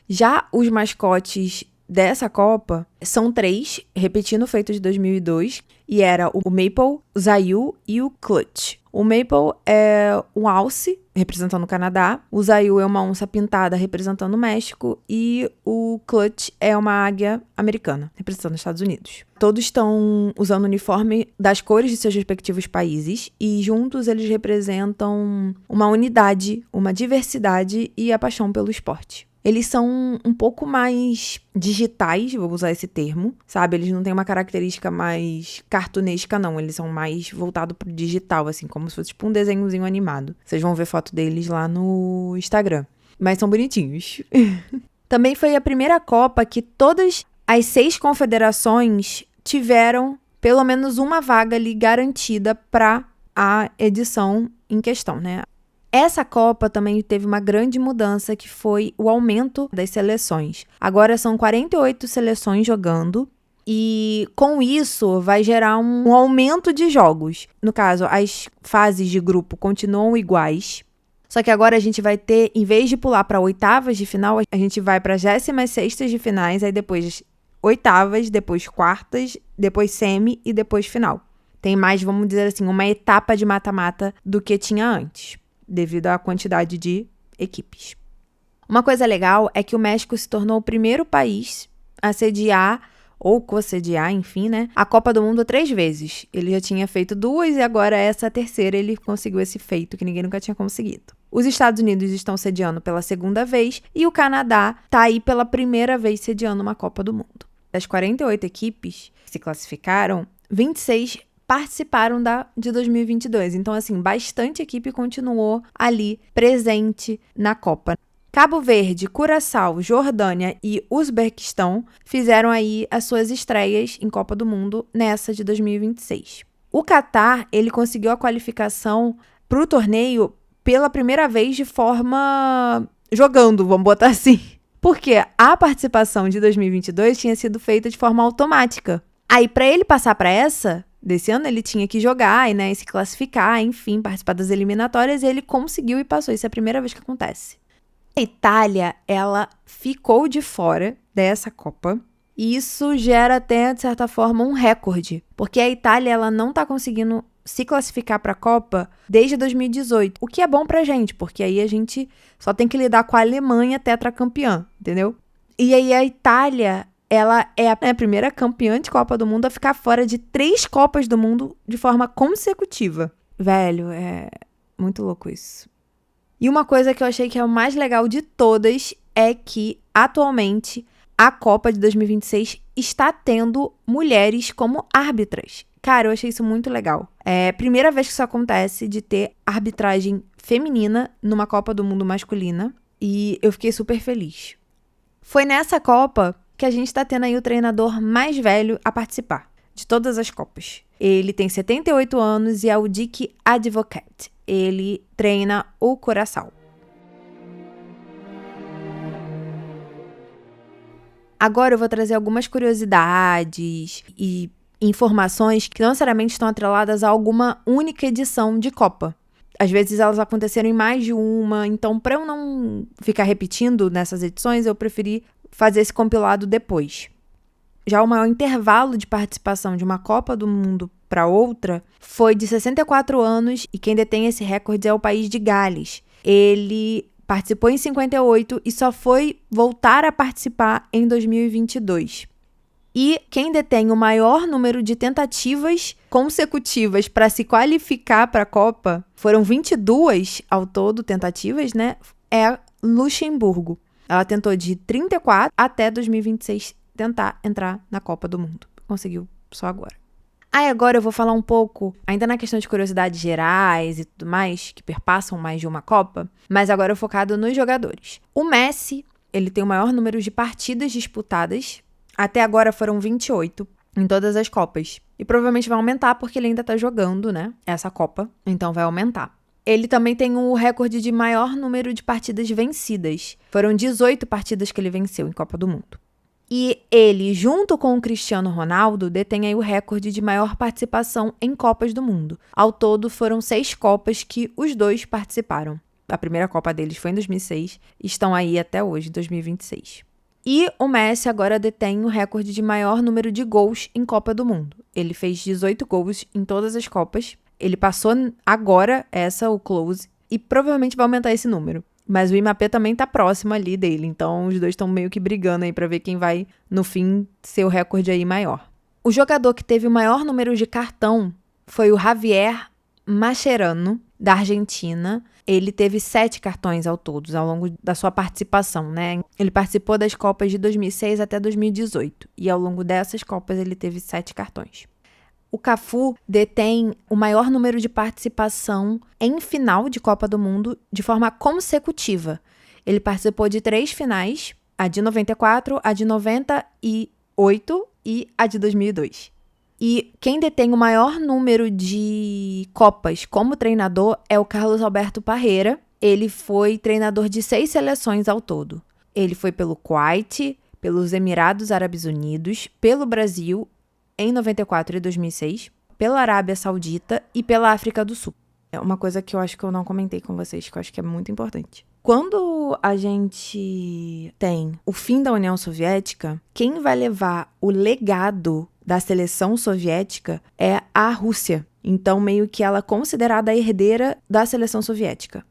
Já os mascotes dessa Copa são 3, repetindo o feito de 2002, e era o Maple, o Zayu e o Clutch. O Maple é um alce, representando o Canadá, o Zayu é uma onça pintada, representando o México, e o Clutch é uma águia americana, representando os Estados Unidos. Todos estão usando o uniforme das cores de seus respectivos países, e juntos eles representam uma unidade, uma diversidade e a paixão pelo esporte. Eles são um pouco mais digitais, vou usar esse termo, sabe? Eles não têm uma característica mais cartunesca, não. Eles são mais voltados pro digital, assim, como se fosse tipo um desenhozinho animado. Vocês vão ver foto deles lá no Instagram. Mas são bonitinhos. Também foi a primeira Copa que todas as 6 confederações tiveram pelo menos uma vaga ali garantida para a edição em questão, né? Essa Copa também teve uma grande mudança, que foi o aumento das seleções. Agora são 48 seleções jogando, e com isso vai gerar um aumento de jogos. No caso, as fases de grupo continuam iguais, só que agora a gente vai ter, em vez de pular para oitavas de final, a gente vai para 16ª de finais, aí depois oitavas, depois quartas, depois semi e depois final. Tem mais, vamos dizer assim, uma etapa de mata-mata do que tinha antes, devido à quantidade de equipes. Uma coisa legal é que o México se tornou o primeiro país a sediar, ou co-sediar, enfim, né, a Copa do Mundo 3 vezes. Ele já tinha feito 2 e agora essa terceira ele conseguiu esse feito que ninguém nunca tinha conseguido. Os Estados Unidos estão sediando pela 2ª vez e o Canadá tá aí pela primeira vez sediando uma Copa do Mundo. Das 48 equipes que se classificaram, 26 participaram de 2022. Então, assim, bastante equipe continuou ali presente na Copa. Cabo Verde, Curaçao, Jordânia e Uzbequistão fizeram aí as suas estreias em Copa do Mundo nessa de 2026. O Catar, ele conseguiu a qualificação para o torneio pela primeira vez de forma jogando, vamos botar assim. Porque a participação de 2022 tinha sido feita de forma automática. Aí, para ele passar para essa desse ano, ele tinha que jogar, né, e se classificar, enfim, participar das eliminatórias, e ele conseguiu e passou. Isso é a primeira vez que acontece. A Itália, ela ficou de fora dessa Copa, e isso gera até, de certa forma, um recorde, porque a Itália, ela não tá conseguindo se classificar para a Copa desde 2018, o que é bom pra gente, porque aí a gente só tem que lidar com a Alemanha tetracampeã, entendeu? E aí a Itália, ela é a primeira campeã de Copa do Mundo a ficar fora de 3 Copas do Mundo de forma consecutiva. Velho, é muito louco isso. E uma coisa que eu achei que é o mais legal de todas é que, atualmente, a Copa de 2026 está tendo mulheres como árbitras. Cara, eu achei isso muito legal. É a primeira vez que isso acontece, de ter arbitragem feminina numa Copa do Mundo masculina. E eu fiquei super feliz. Foi nessa Copa que a gente tá tendo aí o treinador mais velho a participar de todas as Copas. Ele tem 78 anos e é o Dick Advocaat. Ele treina o Curaçao. Agora eu vou trazer algumas curiosidades e informações que não necessariamente estão atreladas a alguma única edição de Copa. Às vezes elas aconteceram em mais de uma, então para eu não ficar repetindo nessas edições, eu preferi fazer esse compilado depois. Já o maior intervalo de participação de uma Copa do Mundo para outra foi de 64 anos e quem detém esse recorde é o país de Gales. Ele participou em 58 e só foi voltar a participar em 2022. E quem detém o maior número de tentativas consecutivas para se qualificar para a Copa, foram 22 ao todo tentativas, né? É Luxemburgo. Ela tentou de 34 até 2026 tentar entrar na Copa do Mundo. Conseguiu só agora. Aí agora eu vou falar um pouco, ainda na questão de curiosidades gerais e tudo mais, que perpassam mais de uma Copa, mas agora eu focado nos jogadores. O Messi, ele tem o maior número de partidas disputadas. Até agora foram 28 em todas as Copas. E provavelmente vai aumentar porque ele ainda tá jogando, né? Essa Copa. Então vai aumentar. Ele também tem o recorde de maior número de partidas vencidas. Foram 18 partidas que ele venceu em Copa do Mundo. E ele, junto com o Cristiano Ronaldo, detém aí o recorde de maior participação em Copas do Mundo. Ao todo, foram 6 Copas que os dois participaram. A primeira Copa deles foi em 2006 e estão aí até hoje, 2026. E o Messi agora detém o recorde de maior número de gols em Copa do Mundo. Ele fez 18 gols em todas as Copas. Ele passou agora o close, e provavelmente vai aumentar esse número. Mas o Mbappé também tá próximo ali dele, então os dois estão meio que brigando aí pra ver quem vai, no fim, ser o recorde aí maior. O jogador que teve o maior número de cartão foi o Javier Mascherano, da Argentina. Ele teve 7 cartões ao todo, ao longo da sua participação, né? Ele participou das Copas de 2006 até 2018, e ao longo dessas Copas ele teve 7 cartões. O Cafu detém o maior número de participação em final de Copa do Mundo de forma consecutiva. Ele participou de 3 finais, a de 94, a de 98 e a de 2002. E quem detém o maior número de Copas como treinador é o Carlos Alberto Parreira. Ele foi treinador de 6 seleções ao todo. Ele foi pelo Kuwait, pelos Emirados Árabes Unidos, pelo Brasil em 94 e 2006, pela Arábia Saudita e pela África do Sul. É uma coisa que eu acho que eu não comentei com vocês, que eu acho que é muito importante. Quando a gente tem o fim da União Soviética, quem vai levar o legado da seleção soviética é a Rússia. Então, meio que ela é considerada a herdeira da seleção soviética.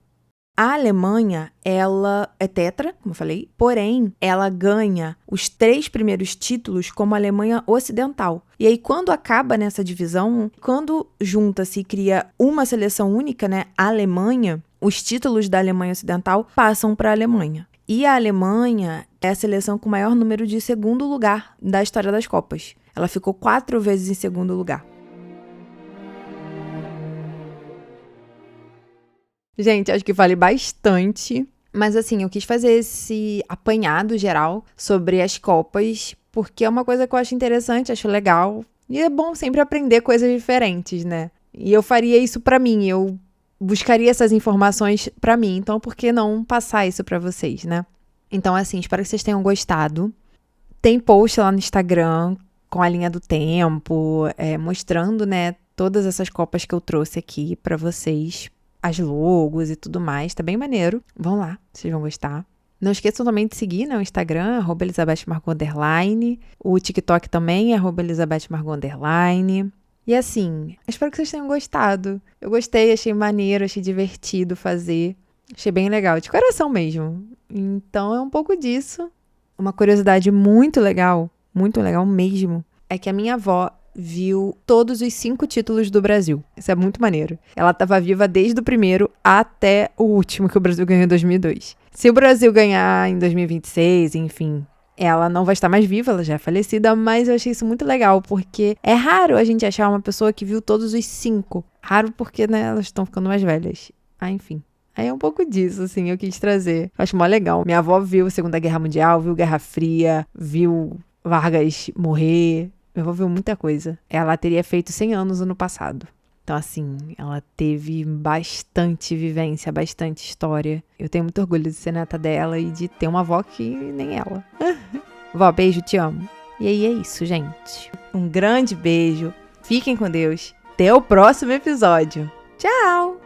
A Alemanha, ela é tetra, como eu falei, porém, ela ganha os 3 primeiros títulos como Alemanha Ocidental. E aí, quando acaba nessa divisão, quando junta-se e cria uma seleção única, né, a Alemanha, os títulos da Alemanha Ocidental passam para a Alemanha. E a Alemanha é a seleção com o maior número de segundo lugar da história das Copas. Ela ficou 4 vezes em segundo lugar. Gente, acho que falei bastante, mas assim, eu quis fazer esse apanhado geral sobre as Copas, porque é uma coisa que eu acho interessante, acho legal, e é bom sempre aprender coisas diferentes, né? E eu faria isso pra mim, eu buscaria essas informações pra mim, então por que não passar isso pra vocês, né? Então assim, espero que vocês tenham gostado. Tem post lá no Instagram com a linha do tempo, mostrando, né, todas essas Copas que eu trouxe aqui pra vocês, as logos e tudo mais, tá bem maneiro. Vão lá, vocês vão gostar. Não esqueçam também de seguir, né, o Instagram, @ElizabethMargot_, o TikTok também, @ElizabethMargot_. E assim, espero que vocês tenham gostado. Eu gostei, achei maneiro, achei divertido fazer. Achei bem legal, de coração mesmo. Então é um pouco disso. Uma curiosidade muito legal mesmo, é que a minha avó viu todos os 5 títulos do Brasil. Isso é muito maneiro. Ela estava viva desde o primeiro até o último que o Brasil ganhou em 2002. Se o Brasil ganhar em 2026, enfim, ela não vai estar mais viva, ela já é falecida, mas eu achei isso muito legal, porque é raro a gente achar uma pessoa que viu todos os 5. Raro porque, né, elas estão ficando mais velhas. Enfim. Aí é um pouco disso, assim, eu quis trazer. Eu acho mó legal. Minha avó viu a Segunda Guerra Mundial, viu Guerra Fria, viu Vargas morrer. Minha avó viu muita coisa. Ela teria feito 100 anos ano passado. Então, assim, ela teve bastante vivência, bastante história. Eu tenho muito orgulho de ser neta dela e de ter uma avó que nem ela. Vó, beijo, te amo. E aí é isso, gente. Um grande beijo. Fiquem com Deus. Até o próximo episódio. Tchau!